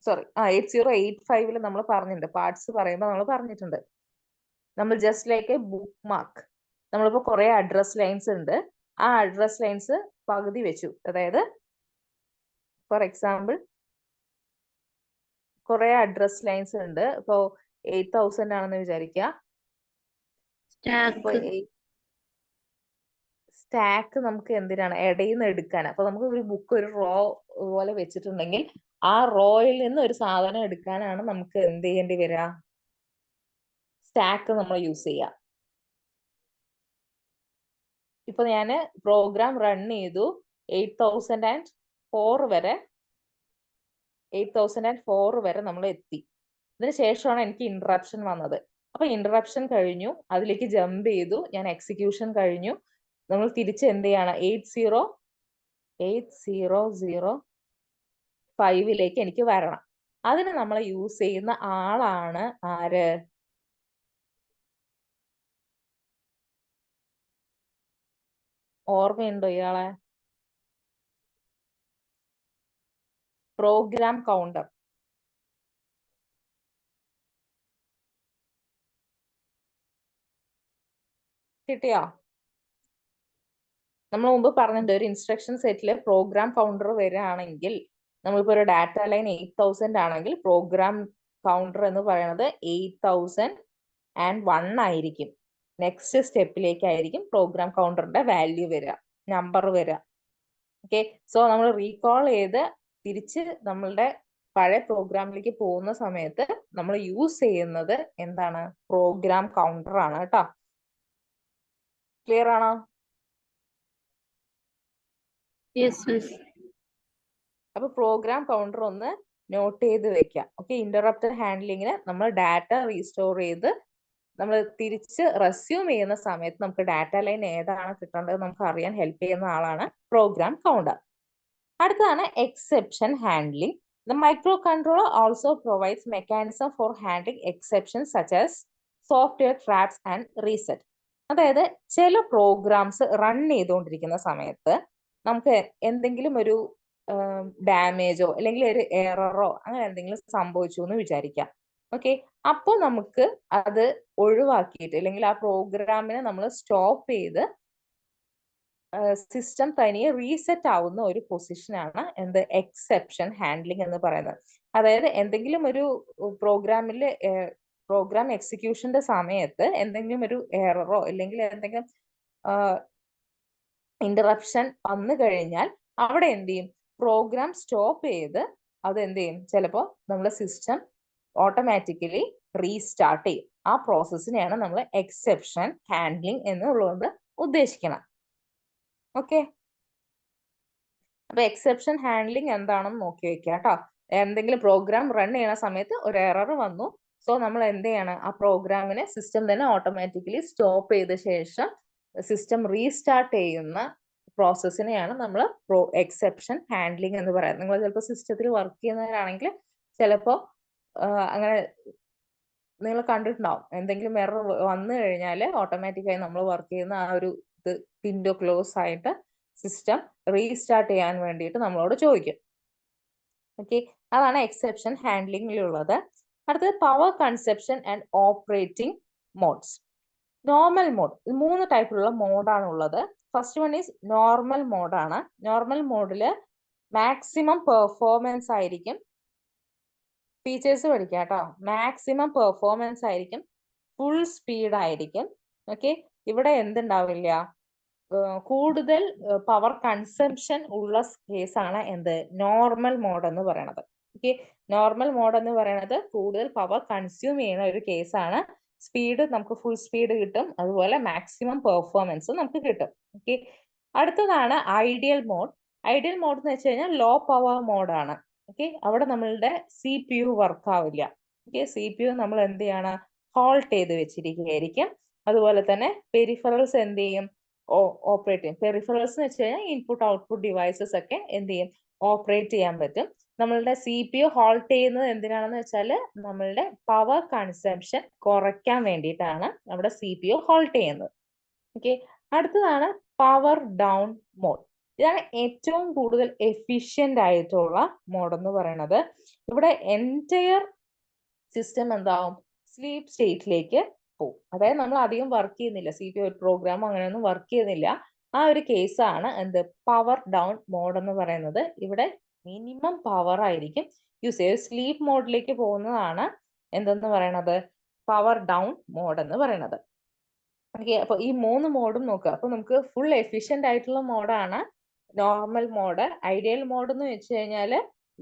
സോറി, 8085 നമ്മൾ പറഞ്ഞിട്ടുണ്ട്. പാർട്സ് പറയുമ്പോൾ നമ്മൾ പറഞ്ഞിട്ടുണ്ട്. നമ്മൾ just like A book mark. നമ്മളിപ്പോ കുറെ അഡ്രസ് ലൈൻസ് ഉണ്ട്. ആ അഡ്രസ് ലൈൻസ് പകുതി വെച്ചു. അതായത് ഫോർ എക്സാമ്പിൾ കുറെ അഡ്രസ് ലൈൻസ് ഉണ്ട്. ഇപ്പോ 8000 ആണെന്ന് വിചാരിക്കുക. ഇപ്പൊ സ്റ്റാക്ക് നമുക്ക് എന്തിനാണ്? ഇടയിൽ നിന്ന് എടുക്കാൻ. അപ്പൊ നമുക്ക് ഒരു ബുക്ക് ഒരു റോ പോലെ വെച്ചിട്ടുണ്ടെങ്കിൽ ആ റോയിൽ നിന്ന് ഒരു സാധനം എടുക്കാനാണ് നമുക്ക് എന്ത് ചെയ്യേണ്ടി വരിക? സ്റ്റാക്ക് നമ്മൾ യൂസ് ചെയ്യുക. ഇപ്പൊ ഞാൻ പ്രോഗ്രാം റൺ ചെയ്തു 8004 വരെ നമ്മൾ എത്തി. ഇതിന് ശേഷമാണ് എനിക്ക് ഇന്ററപ്ഷൻ വന്നത്. അപ്പൊ ഇന്ററപ്ഷൻ കഴിഞ്ഞു, അതിലേക്ക് ജമ്പ് ചെയ്തു, ഞാൻ എക്സിക്യൂഷൻ കഴിഞ്ഞു. നമ്മൾ തിരിച്ച് എന്ത് ചെയ്യാണ്? 8005 എനിക്ക് വരണം. അതിന് നമ്മൾ യൂസ് ചെയ്യുന്ന ആളാണ് ആര്? ഓർമ്മയുണ്ടോ ഇയാളെ? Program counter. കിട്ടിയോ? നമ്മൾ മുമ്പ് പറഞ്ഞിട്ടുണ്ട്, ഒരു ഇൻസ്ട്രക്ഷൻ സെറ്റില് പ്രോഗ്രാം കൗണ്ടർ വരികയാണെങ്കിൽ, നമ്മളിപ്പോ ഒരു ഡാറ്റ ലൈൻ 8000 ആണെങ്കിൽ പ്രോഗ്രാം കൗണ്ടർ എന്ന് പറയുന്നത് 8001 ആയിരിക്കും. നെക്സ്റ്റ് സ്റ്റെപ്പിലേക്കായിരിക്കും പ്രോഗ്രാം കൗണ്ടറിന്റെ വാല്യൂ വരിക, നമ്പർ വരിക. ഓക്കെ, സോ നമ്മൾ റീകോൾ ചെയ്ത് തിരിച്ച് നമ്മളുടെ പഴയ പ്രോഗ്രാമിലേക്ക് പോകുന്ന സമയത്ത് നമ്മൾ യൂസ് ചെയ്യുന്നത് എന്താണ്? പ്രോഗ്രാം കൗണ്ടർ ആണ് കേട്ടോ. ക്ലിയർ ആണോ? Yes, miss. അപ്പൊ പ്രോഗ്രാം കൗണ്ടർ ഒന്ന് നോട്ട് ചെയ്ത് വെക്കാം. ഓക്കെ, ഇന്ററപ്റ്റഡ് ഹാൻഡ്ലിങ്ങിന് നമ്മൾ ഡാറ്റ റീസ്റ്റോർ ചെയ്ത് നമ്മൾ തിരിച്ച് റെസ്യൂം ചെയ്യുന്ന സമയത്ത് നമുക്ക് ഡാറ്റ ലൈൻ ഏതാണ് കിട്ടേണ്ടത് നമുക്ക് അറിയാൻ ഹെൽപ്പ് ചെയ്യുന്ന ആളാണ് പ്രോഗ്രാം കൗണ്ടർ. അടുത്തതാണ് exception handling. The microcontroller also provides mechanism for handling exceptions such as software traps and reset. അതായത് ചില പ്രോഗ്രാംസ് റൺ ചെയ്തുകൊണ്ടിരിക്കുന്ന സമയത്ത് നമുക്ക് എന്തെങ്കിലും ഒരു ഡാമേജോ അല്ലെങ്കിൽ ഒരു എററോ അങ്ങനെ എന്തെങ്കിലും സംഭവിച്ചു എന്ന് വിചാരിക്കാം. ഓക്കെ, അപ്പോൾ നമുക്ക് അത് ഒഴിവാക്കിയിട്ട് അല്ലെങ്കിൽ ആ പ്രോഗ്രാമിനെ നമ്മൾ സ്റ്റോപ്പ് ചെയ്ത് സിസ്റ്റം തനിയെ റീസെറ്റ് ആവുന്ന ഒരു പൊസിഷനാണ് എന്ത്? എക്സെപ്ഷൻ ഹാൻഡ്ലിംഗ് എന്ന് പറയുന്നത്. അതായത് എന്തെങ്കിലും ഒരു പ്രോഗ്രാമിൽ പ്രോഗ്രാം എക്സിക്യൂഷന്റെ സമയത്ത് എന്തെങ്കിലും ഒരു എററോ അല്ലെങ്കിൽ എന്തെങ്കിലും ഇന്ററപ്ഷൻ വന്നു കഴിഞ്ഞാൽ അവിടെ എന്ത് ചെയ്യും, പ്രോഗ്രാം സ്റ്റോപ്പ് ചെയ്ത് അത് എന്ത് ചെയ്യും, ചിലപ്പോൾ നമ്മുടെ സിസ്റ്റം ഓട്ടോമാറ്റിക്കലി റീസ്റ്റാർട്ട് ചെയ്യും. ആ പ്രോസസ്സിനെയാണ് നമ്മൾ എക്സെപ്ഷൻ ഹാൻഡ്ലിംഗ് എന്നുള്ളതുകൊണ്ട് ഉദ്ദേശിക്കണം. ഓക്കെ, അപ്പൊ എക്സെപ്ഷൻ ഹാൻഡ്ലിംഗ് എന്താണെന്ന് നോക്കി വെക്കുക കേട്ടോ. എന്തെങ്കിലും പ്രോഗ്രാം റൺ ചെയ്യുന്ന സമയത്ത് ഒരു എറർ വന്നു, സോ നമ്മൾ എന്ത് ചെയ്യണം, ആ പ്രോഗ്രാമിനെ സിസ്റ്റം തന്നെ ഓട്ടോമാറ്റിക്കലി സ്റ്റോപ്പ് ചെയ്ത ശേഷം സിസ്റ്റം റീസ്റ്റാർട്ട് ചെയ്യുന്ന പ്രോസസ്സിനെയാണ് നമ്മൾ എക്സെപ്ഷൻ ഹാൻഡ്ലിംഗ് എന്ന് പറയുന്നത്. നിങ്ങൾ ചിലപ്പോൾ സിസ്റ്റത്തിൽ വർക്ക് ചെയ്യുന്നവരാണെങ്കിൽ ചിലപ്പോൾ അങ്ങനെ നിങ്ങൾ കണ്ടിട്ടുണ്ടാവും, എന്തെങ്കിലും എറർ വന്നു കഴിഞ്ഞാൽ ഓട്ടോമാറ്റിക്കായി നമ്മൾ വർക്ക് ചെയ്യുന്ന ആ ഒരു ഇത് വിൻഡോ ക്ലോസ് ആയിട്ട് സിസ്റ്റം റീസ്റ്റാർട്ട് ചെയ്യാൻ വേണ്ടിയിട്ട് നമ്മളോട് ചോദിക്കും. ഓക്കെ, അതാണ് എക്സെപ്ഷൻ ഹാൻഡ്ലിംഗിലുള്ളത്. അടുത്തത് power conception and operating modes. Normal mode, 3 ടൈപ്പിലുള്ള മോഡാണ് ഉള്ളത്. ഫസ്റ്റ് വൺ ഈസ് നോർമൽ മോഡാണ്. നോർമൽ മോഡില് മാക്സിമം പെർഫോമൻസ് ആയിരിക്കും. ഫീച്ചേഴ്സ് പഠിക്കാം കേട്ടോ. മാക്സിമം പെർഫോമൻസ് ആയിരിക്കും, ഫുൾ സ്പീഡ് ആയിരിക്കും. ഓക്കെ, ഇവിടെ എന്തുണ്ടാവില്ല, കൂടുതൽ പവർ കൺസംഷൻ ഉള്ള കേസാണ് എന്ത്, നോർമൽ മോഡ് എന്ന് പറയുന്നത്. ഓക്കെ, നോർമൽ മോഡ് എന്ന് പറയുന്നത് കൂടുതൽ പവർ കൺസ്യൂം ചെയ്യുന്ന ഒരു കേസാണ്. സ്പീഡ് നമുക്ക് ഫുൾ സ്പീഡ് കിട്ടും, അതുപോലെ മാക്സിമം പെർഫോമൻസ് നമുക്ക് കിട്ടും. ഓക്കെ, അടുത്തതാണ് ഐഡിയൽ മോഡ്. ഐഡിയൽ മോഡ് എന്ന് വെച്ച് കഴിഞ്ഞാൽ ലോ പവർ മോഡാണ്. ഓക്കെ, അവിടെ നമ്മളുടെ CPU വർക്ക് ആവില്ല. ഓക്കെ, CPU നമ്മൾ എന്ത് ചെയ്യണം, ഹോൾട്ട് ചെയ്ത് വെച്ചിരിക്കുകയായിരിക്കും. അതുപോലെ തന്നെ പെരിഫറൽസ് എന്ത് ചെയ്യും, ഓപ്പറേറ്റ് ചെയ്യും. പെരിഫറൽസ് എന്ന് വെച്ച് കഴിഞ്ഞാൽ ഇൻപുട്ട് ഔട്ട്പുട്ട് ഡിവൈസസ് ഒക്കെ എന്ത് ചെയ്യും, ഓപ്പറേറ്റ് ചെയ്യാൻ പറ്റും. നമ്മളുടെ CPU ഹോൾട്ട് ചെയ്യുന്നത് എന്തിനാണെന്ന് വെച്ചാൽ നമ്മളുടെ പവർ കൺസംഷൻ കുറയ്ക്കാൻ വേണ്ടിയിട്ടാണ് നമ്മുടെ CPU ഹോൾട്ട് ചെയ്യുന്നത്. ഓക്കെ, അടുത്തതാണ് പവർ ഡൗൺ മോഡ്. ഇതാണ് ഏറ്റവും കൂടുതൽ എഫിഷ്യന്റ് ആയിട്ടുള്ള മോഡ് എന്ന് പറയുന്നത്. ഇവിടെ എൻറ്റയർ സിസ്റ്റം എന്താവും, സ്ലീപ്പ് സ്റ്റേറ്റിലേക്ക് പോകും. അതായത് നമ്മൾ അധികം വർക്ക് ചെയ്യുന്നില്ല, CPU ഒരു പ്രോഗ്രാം അങ്ങനെയൊന്നും വർക്ക് ചെയ്യുന്നില്ല. ആ ഒരു കേസാണ് എന്ത്, പവർ ഡൗൺ മോഡ് എന്ന് പറയുന്നത്. ഇവിടെ മിനിമം പവർ ആയിരിക്കും യൂസ് ചെയ്യുക. സ്ലീപ്പ് മോഡിലേക്ക് പോകുന്നതാണ് എന്തെന്ന് പറയുന്നത്, പവർ ഡൗൺ മോഡ് എന്ന് പറയുന്നത്. ഓക്കെ, അപ്പൊ ഈ 3 മോഡും നോക്കുക. അപ്പൊ നമുക്ക് ഫുൾ എഫിഷ്യന്റ് ആയിട്ടുള്ള മോഡാണ് നോർമൽ മോഡ്. ഐഡിയൽ മോഡ് എന്ന് വെച്ച് കഴിഞ്ഞാൽ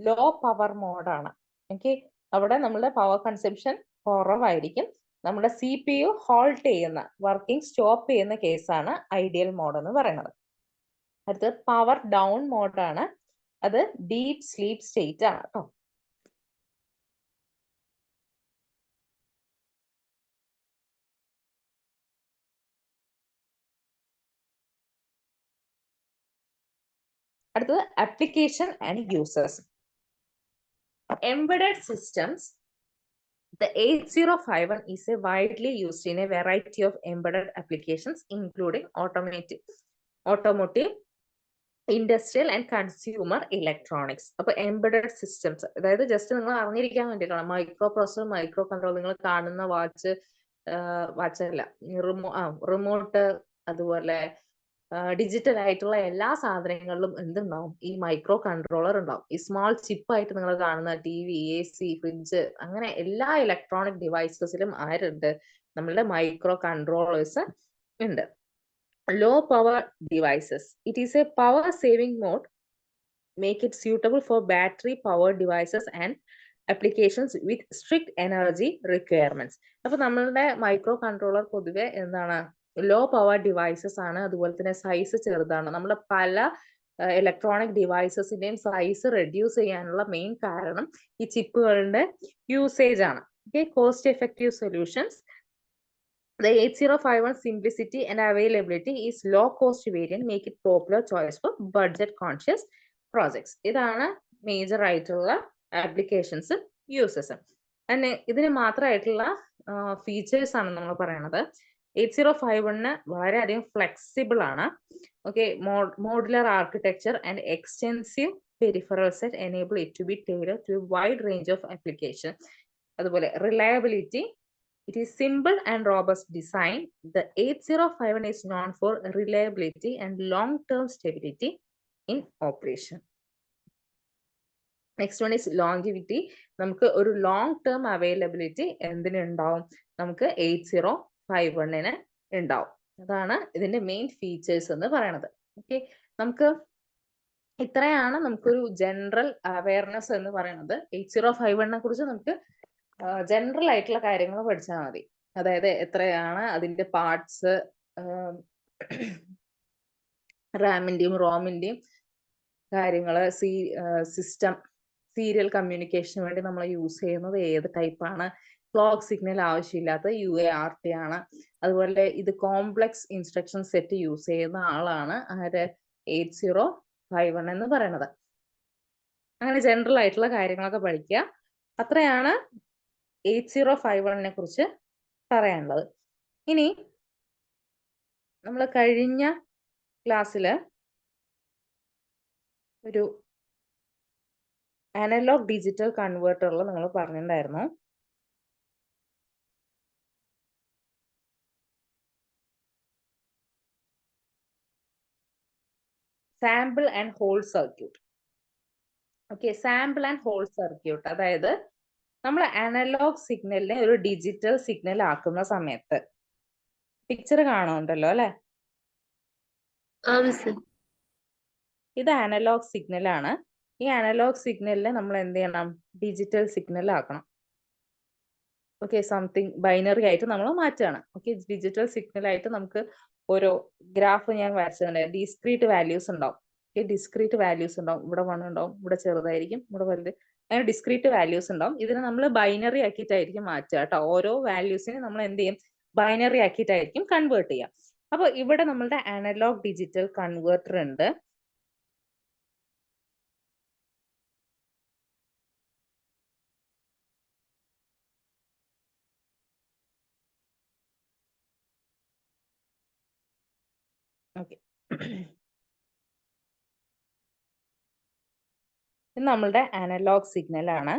ലോ പവർ മോഡാണ്. ഓക്കെ, അവിടെ നമ്മുടെ പവർ കൺസംഷൻ കുറവായിരിക്കും. നമ്മുടെ CPU ഹോൾട്ട് ചെയ്യുന്ന, വർക്കിംഗ് സ്റ്റോപ്പ് ചെയ്യുന്ന കേസാണ് ഐഡിയൽ മോഡ് എന്ന് പറയുന്നത്. അടുത്തത് പവർ ഡൗൺ മോഡാണ്. അത് ഡീപ് സ്ലീപ്പ് സ്റ്റേറ്റ് ആണ് കേട്ടോ. അടുത്തത് application and users. Embedded systems. The 8051 is a widely used in a variety of embedded applications, including automotive, industrial and consumer electronics. അപ്പൊ എംബഡഡ് സിസ്റ്റംസ്, അതായത് just നിങ്ങൾ അറിഞ്ഞിരിക്കാൻ വേണ്ടിയിട്ടാണ്. മൈക്രോ പ്രോസസർ, മൈക്രോ കൺട്രോൾ, നിങ്ങൾ കാണുന്ന വാച്ചല്ല, remote, അതുപോലെ ഡിജിറ്റൽ ആയിട്ടുള്ള എല്ലാ സാധനങ്ങളിലും എന്തുണ്ടാവും, ഈ മൈക്രോ കൺട്രോളർ ഉണ്ടാവും. ഈ സ്മാൾ ചിപ്പായിട്ട് നിങ്ങൾ കാണുന്ന TV, AC, ഫ്രിഡ്ജ്, അങ്ങനെ എല്ലാ ഇലക്ട്രോണിക് ഡിവൈസസിലും ആരുണ്ട്, നമ്മളുടെ മൈക്രോ കൺട്രോളേഴ്സ് ഉണ്ട്. Low power devices. It is a power saving mode, make it suitable for battery powered devices and applications with strict energy requirements. അപ്പൊ നമ്മളുടെ മൈക്രോ കൺട്രോളർ പൊതുവെ എന്താണ്, ലോ പവർ ഡിവൈസസ് ആണ്. അതുപോലെ തന്നെ സൈസ് ചെറുതാണ്. നമ്മുടെ പല ഇലക്ട്രോണിക് ഡിവൈസസിന്റെയും സൈസ് റെഡ്യൂസ് ചെയ്യാനുള്ള മെയിൻ കാരണം ഈ ചിപ്പുകളുടെ യൂസേജ് ആണ്. Okay, cost effective solutions. The 8051 simplicity and availability is low cost variant, make it popular choice for budget conscious projects. ഇതാണ് മേജർ ആയിട്ടുള്ള ആപ്ലിക്കേഷൻസ്, യൂസേഴ്സ്. തന്നെ ഇതിന് മാത്രമായിട്ടുള്ള ഫീച്ചേഴ്സ് ആണ് നമ്മൾ പറയുന്നത്. 8051 വളരെയധികം ഫ്ലെക്സിബിൾ ആണ്. Okay, modular architecture and extensive peripheral set enable it to be tailored to a wide range of application. അതുപോലെ reliability. It is simple and robust design. The 8051 is known for reliability and long-term stability in operation. Next one is longevity. നമുക്ക് ഒരു long term availability എന്തിനുണ്ടാവും? നമുക്ക് 8051 ഉണ്ടാവും. അതാണ് ഇതിന്റെ main features എന്ന് പറയുന്നത്. Okay, നമുക്ക് ഇത്രയാണ് നമുക്കൊരു ജനറൽ അവയർനെസ് എന്ന് പറയുന്നത്. 8051 കുറിച്ച് നമുക്ക് ജനറൽ ആയിട്ടുള്ള കാര്യങ്ങൾ പഠിച്ചാൽ മതി. അതായത് എത്രയാണ് അതിന്റെ പാർട്സ്, റാമിന്റെയും റോമിന്റെയും കാര്യങ്ങള്, സിസ്റ്റം, സീരിയൽ കമ്മ്യൂണിക്കേഷന് വേണ്ടി നമ്മൾ യൂസ് ചെയ്യുന്നത് ഏത് ടൈപ്പാണ്, ക്ലോക്ക് സിഗ്നൽ ആവശ്യമില്ലാത്ത UART ആണ്. അതുപോലെ ഇത് കോംപ്ലക്സ് ഇൻസ്ട്രക്ഷൻ സെറ്റ് യൂസ് ചെയ്യുന്ന ആളാണ് ആര്? 8051 എന്ന് പറയുന്നത്. അങ്ങനെ ജനറൽ ആയിട്ടുള്ള കാര്യങ്ങളൊക്കെ പഠിക്കുക. അത്രയാണ് 8051 കുറിച്ച് പറയാനുള്ളത്. ഇനി നമ്മൾ കഴിഞ്ഞ ക്ലാസ്സിൽ ഒരു അനലോഗ് ഡിജിറ്റൽ കൺവേർട്ടറിൽ നമ്മൾ പറഞ്ഞിട്ടുണ്ടായിരുന്നു sample and hold circuit. Okay, sample and hold circuit അതായത് നമ്മൾ അനലോഗ് സിഗ്നലിനെ ഒരു ഡിജിറ്റൽ സിഗ്നൽ ആക്കുന്ന സമയത്ത് പിക്ചർ കാണുന്നുണ്ടല്ലോ അല്ലെ? ഇത് അനലോഗ് സിഗ്നൽ ആണ്. ഈ അനലോഗ് സിഗ്നലിനെ നമ്മൾ എന്ത് ചെയ്യണം? ഡിജിറ്റൽ സിഗ്നൽ ആക്കണം. ഓക്കെ, സംതിങ് ബൈനറി ആയിട്ട് നമ്മൾ മാറ്റുകയാണ്. ഓക്കെ, ഡിജിറ്റൽ സിഗ്നൽ ആയിട്ട് നമുക്ക് ഓരോ ഗ്രാഫ് ഞാൻ വരച്ചിട്ടുണ്ട്. ഡിസ്ക്രീറ്റ് വാല്യൂസ് ഉണ്ടാവും. ഓക്കെ, ഡിസ്ക്രീറ്റ് വാല്യൂസ് ഉണ്ടാവും. ഇവിടെ 1 ഉണ്ടാവും, ഇവിടെ ചെറുതായിരിക്കും, ഇവിടെ വലുത്, അങ്ങനെ ഡിസ്ക്രീറ്റ് വാല്യൂസ് ഉണ്ടാവും. ഇതിനെ നമ്മൾ ബൈനറി ആക്കിയിട്ടായിരിക്കും മാറ്റുക കേട്ടോ. ഓരോ വാല്യൂസിനെ നമ്മൾ എന്ത് ചെയ്യും? ബൈനറി ആക്കിയിട്ടായിരിക്കും കൺവേർട്ട് ചെയ്യുക. അപ്പൊ ഇവിടെ നമ്മളുടെ അനലോഗ് ഡിജിറ്റൽ കൺവേർട്ടർ ഉണ്ട്. ഓക്കെ, ഇത് നമ്മളുടെ അനലോഗ് സിഗ്നൽ ആണ്.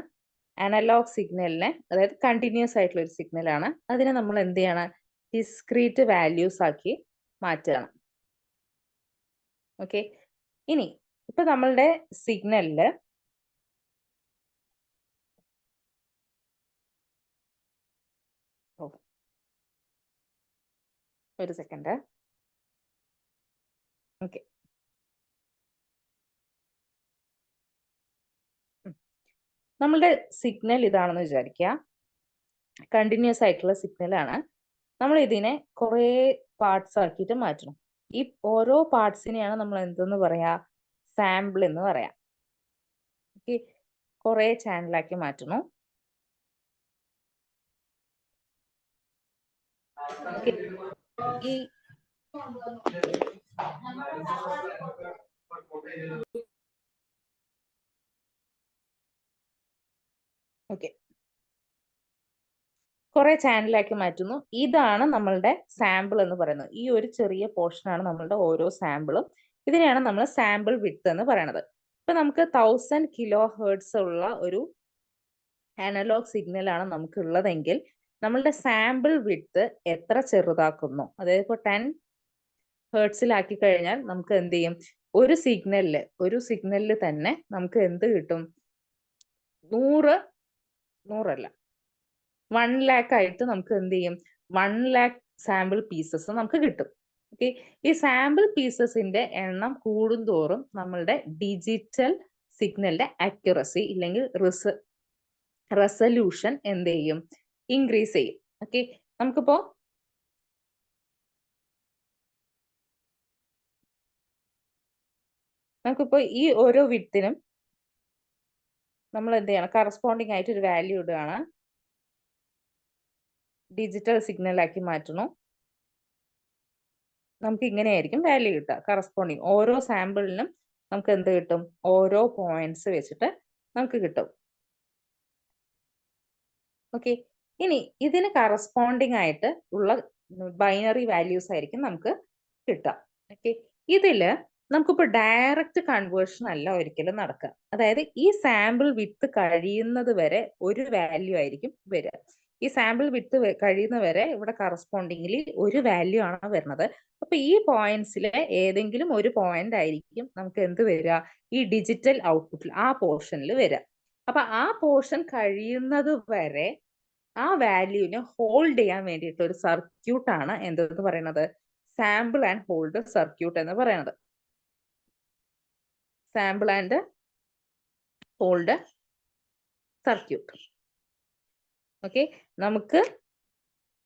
അനലോഗ് സിഗ്നലിനെ, അതായത് കണ്ടിന്യൂസ് ആയിട്ടുള്ള ഒരു സിഗ്നൽ ആണ്, അതിനെ നമ്മൾ എന്ത് ചെയ്യണം? ഡിസ്ക്രീറ്റ് വാല്യൂസ് ആക്കി മാറ്റണം. ഓക്കെ, ഇനി ഇപ്പൊ നമ്മളുടെ സിഗ്നലില് ഒരു സെക്കൻഡ്. ഓക്കെ, നമ്മളുടെ സിഗ്നൽ ഇതാണെന്ന് വിചാരിക്കുക. കണ്ടിന്യൂസ് ആയിട്ടുള്ള സിഗ്നൽ ആണ്. നമ്മൾ ഇതിനെ കുറെ പാർട്സ് ആക്കിയിട്ട് മാറ്റണം. ഈ ഓരോ പാർട്സിനെയാണ് നമ്മൾ എന്തെന്ന് പറയാ? സാമ്പിൾ എന്ന് പറയാം. ഓക്കെ, കുറെ ചാനലാക്കി മാറ്റണം. ഈ ഓക്കെ, കുറെ ചാനലാക്കി മാറ്റുന്നു. ഇതാണ് നമ്മളുടെ സാമ്പിൾ എന്ന് പറയുന്നത്. ഈ ഒരു ചെറിയ പോർഷൻ ആണ് നമ്മളുടെ ഓരോ സാമ്പിളും. ഇതിനെയാണ് നമ്മൾ സാമ്പിൾ വിഡ്ത്ത് എന്ന് പറയുന്നത്. ഇപ്പൊ നമുക്ക് 1000 kHz ഉള്ള ഒരു അനലോഗ് സിഗ്നൽ ആണ് നമുക്ക് ഉള്ളതെങ്കിൽ നമ്മളുടെ സാമ്പിൾ വിഡ്ത്ത് എത്ര ചെറുതാക്കുന്നു? അതായത് ഇപ്പൊ 10 ഹേർട്സിലാക്കി കഴിഞ്ഞാൽ നമുക്ക് എന്ത് ചെയ്യും? ഒരു സിഗ്നലില് തന്നെ നമുക്ക് എന്ത് കിട്ടും? 100 1 lakh ആയിട്ട് നമുക്ക് എന്ത് ചെയ്യും? 1 lakh സാമ്പിൾ പീസസ് നമുക്ക് കിട്ടും. ഓക്കെ, ഈ സാമ്പിൾ പീസസിന്റെ എണ്ണം കൂടുന്തോറും നമ്മളുടെ ഡിജിറ്റൽ സിഗ്നലിന്റെ അക്യുറസി ഇല്ലെങ്കിൽ റെസല്യൂഷൻ എന്ത് ചെയ്യും? ഇൻക്രീസ് ചെയ്യും. ഓക്കെ, നമുക്കിപ്പോ ഈ ഓരോ വിഡ്ത്തിനും നമ്മൾ എന്ത് ചെയ്യണം? കറസ്പോണ്ടിങ് ആയിട്ട് ഒരു വാല്യൂ ഇടുകയാണ്. ഡിജിറ്റൽ സിഗ്നൽ ആക്കി മാറ്റണു. നമുക്ക് ഇങ്ങനെയായിരിക്കും വാല്യൂ കിട്ടുക. കറസ്പോണ്ടിങ് ഓരോ സാമ്പിളിനും നമുക്ക് എന്ത് കിട്ടും? ഓരോ പോയിന്റ്സ് വെച്ചിട്ട് നമുക്ക് കിട്ടും. ഓക്കെ, ഇനി ഇതിന് കറസ്പോണ്ടിങ് ആയിട്ട് ഉള്ള ബൈനറി വാല്യൂസ് ആയിരിക്കും നമുക്ക് കിട്ടുക. ഓക്കെ, ഇതില് നമുക്കിപ്പോ ഡയറക്റ്റ് കൺവേർഷൻ അല്ല ഒരിക്കലും നടക്കുക. അതായത് ഈ സാമ്പിൾ വിഡ്ത്ത് കഴിയുന്നത് വരെ ഒരു വാല്യൂ ആയിരിക്കും വരിക. ഈ സാമ്പിൾ വിഡ്ത്ത് കഴിയുന്ന വരെ ഇവിടെ കറസ്പോണ്ടിങ്ങിലി ഒരു വാല്യൂ ആണ് വരുന്നത്. അപ്പൊ ഈ പോയിന്റ്സിലെ ഏതെങ്കിലും ഒരു പോയിന്റ് ആയിരിക്കും നമുക്ക് എന്ത് വരിക? ഈ ഡിജിറ്റൽ ഔട്ട്പുട്ടിൽ ആ പോർഷനിൽ വരിക. അപ്പൊ ആ പോർഷൻ കഴിയുന്നത് വരെ ആ വാല്യൂവിനെ ഹോൾഡ് ചെയ്യാൻ വേണ്ടിയിട്ട് ഒരു സർക്യൂട്ട് ആണ് എന്തെന്ന് പറയുന്നത്, സാമ്പിൾ ആൻഡ് ഹോൾഡ് സർക്യൂട്ട് എന്ന് പറയുന്നത്. Sample and hold circuit. Okay, നമുക്ക്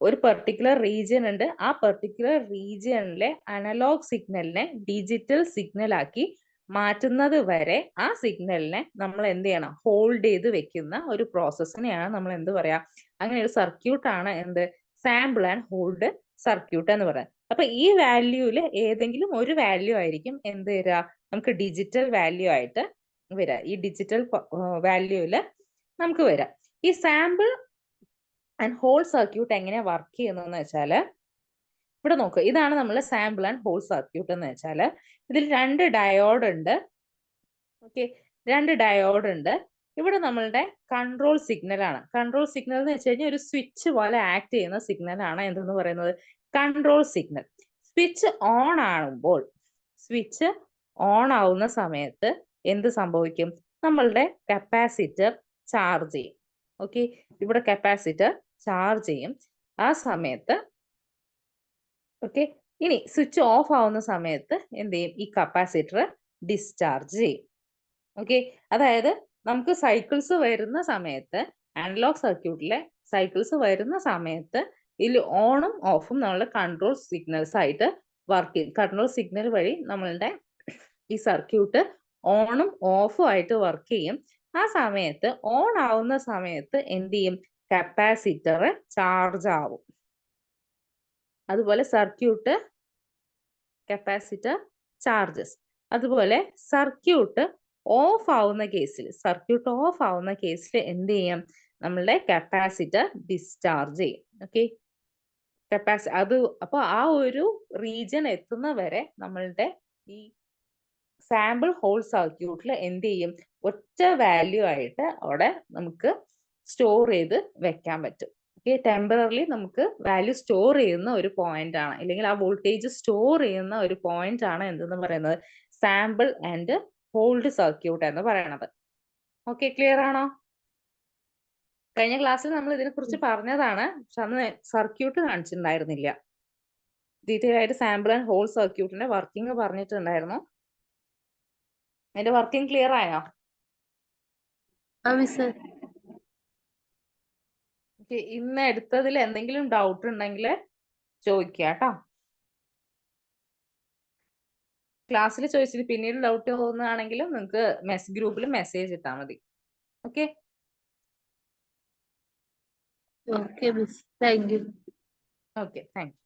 ഒരു പെർട്ടിക്കുലർ റീജിയൻ ഉണ്ട്. ആ പെർട്ടിക്കുലർ റീജിയനിലെ അനലോഗ് സിഗ്നലിനെ ഡിജിറ്റൽ സിഗ്നൽ ആക്കി മാറ്റുന്നത് വരെ ആ സിഗ്നലിനെ നമ്മൾ എന്ത് ചെയ്യണം, ഹോൾഡ് ചെയ്ത് വെക്കുന്ന ഒരു പ്രോസസ്സിനെയാണ് നമ്മൾ എന്ത് പറയാ, അങ്ങനെ ഒരു സർക്യൂട്ടാണ് എന്ത്, സാമ്പിൾ ആൻഡ് ഹോൾഡ് സർക്യൂട്ട് എന്ന് പറയുന്നത്. അപ്പൊ ഈ വാല്യൂല് ഏതെങ്കിലും ഒരു വാല്യൂ ആയിരിക്കും എന്ത് വരിക, നമുക്ക് ഡിജിറ്റൽ വാല്യൂ ആയിട്ട് വരിക. ഈ ഡിജിറ്റൽ വാല്യൂല് നമുക്ക് വരാം. ഈ സാമ്പിൾ ആൻഡ് ഹോൾ സർക്യൂട്ട് എങ്ങനെയാ വർക്ക് ചെയ്യുന്നതെന്ന് വെച്ചാൽ, ഇവിടെ നോക്കുക, ഇതാണ് നമ്മൾ സാമ്പിൾ ആൻഡ് ഹോൾ സർക്യൂട്ട് എന്ന് വെച്ചാൽ, ഇതിൽ 2 ഡയോഡ് ഉണ്ട്. ഓക്കെ, 2 ഡയോഡ് ഉണ്ട്. ഇവിടെ നമ്മളുടെ കൺട്രോൾ സിഗ്നൽ ആണ്. കൺട്രോൾ സിഗ്നൽ എന്ന് വെച്ച് കഴിഞ്ഞാൽ ഒരു സ്വിച്ച് പോലെ ആക്ട് ചെയ്യുന്ന സിഗ്നൽ ആണ് എന്തെന്ന് പറയുന്നത്, കൺട്രോൾ സിഗ്നൽ. സ്വിച്ച് ഓൺ ആകുമ്പോൾ, സ്വിച്ച് ഓൺ ആവുന്ന സമയത്ത് എന്ത് സംഭവിക്കും, നമ്മളുടെ കപ്പാസിറ്റർ ചാർജ് ചെയ്യും. ഓക്കെ, ഇവിടെ കപ്പാസിറ്റർ ചാർജ് ചെയ്യും. ആ സമയത്ത് ഓക്കെ, ഇനി സ്വിച്ച് ഓഫ് ആവുന്ന സമയത്ത് എന്ത് ചെയ്യും, ഈ കപ്പാസിറ്റർ ഡിസ്ചാർജ് ചെയ്യും. ഓക്കെ, അതായത് നമുക്ക് സൈക്കിൾസ് വരുന്ന സമയത്ത്, അനലോഗ് സർക്യൂട്ടിലെ സൈക്കിൾസ് വരുന്ന സമയത്ത് ഇതിൽ ഓണും ഓഫും നമ്മളുടെ കൺട്രോൾ സിഗ്നൽസ് ആയിട്ട് വർക്ക് ചെയ്യും. കൺട്രോൾ സിഗ്നൽ വഴി നമ്മളുടെ ഈ സർക്യൂട്ട് ഓണും ഓഫും ആയിട്ട് വർക്ക് ചെയ്യും. ആ സമയത്ത് ഓൺ ആവുന്ന സമയത്ത് എന്ത് ചെയ്യും, കപ്പാസിറ്റർ ചാർജ് ആവും. അതുപോലെ സർക്യൂട്ട് കപ്പാസിറ്റർ ചാർജസ്. അതുപോലെ സർക്യൂട്ട് ഓഫ് ആവുന്ന കേസിൽ, സർക്യൂട്ട് ഓഫ് ആവുന്ന കേസിൽ എന്ത് ചെയ്യും, നമ്മളുടെ കപ്പാസിറ്റർ ഡിസ്ചാർജ് ചെയ്യും. ഓക്കെ, അത് അപ്പൊ ആ ഒരു റീജിയൻ എത്തുന്ന വരെ നമ്മളുടെ ഈ സാമ്പിൾ ഹോൾ സർക്യൂട്ടിൽ എന്ത് ചെയ്യും, ഒറ്റ വാല്യൂ ആയിട്ട് അവിടെ നമുക്ക് സ്റ്റോർ ചെയ്ത് വെക്കാൻ പറ്റും. ഓക്കെ, ടെമ്പററിലി നമുക്ക് വാല്യൂ സ്റ്റോർ ചെയ്യുന്ന ഒരു പോയിന്റ് ആണ്, അല്ലെങ്കിൽ ആ വോൾട്ടേജ് സ്റ്റോർ ചെയ്യുന്ന ഒരു പോയിന്റ് ആണ് എന്തെന്ന് പറയുന്നത്, സാമ്പിൾ ആൻഡ് ഹോൾഡ് സർക്യൂട്ട് എന്ന് പറയുന്നത്. ഓക്കെ, ക്ലിയർ ആണോ? കഴിഞ്ഞ ക്ലാസ്സിൽ നമ്മൾ ഇതിനെ കുറിച്ച് പറഞ്ഞതാണ്, പക്ഷെ അന്ന് സർക്യൂട്ട് കാണിച്ചിട്ടുണ്ടായിരുന്നില്ല. ഡീറ്റെയിൽ ആയിട്ട് സാമ്പിൾ ആൻഡ് ഹോൾ സർക്യൂട്ടിന്റെ വർക്കിംഗ് പറഞ്ഞിട്ടുണ്ടായിരുന്നു. അതിന്റെ വർക്കിംഗ് ക്ലിയർ ആയോ? Sir. ഇന്ന് എടുത്തതിൽ എന്തെങ്കിലും ഡൗട്ട് ഉണ്ടെങ്കിൽ ചോദിക്കുക കേട്ടോ. ക്ലാസ്സിൽ ചോദിച്ചിട്ട് പിന്നീട് ഡൗട്ട് തോന്നുകയാണെങ്കിലും നിങ്ങൾക്ക് ഗ്രൂപ്പിൽ മെസ്സേജ് ഇട്ടാൽ മതി. Okay, Okay, Miss. Thank you. Okay, thank you.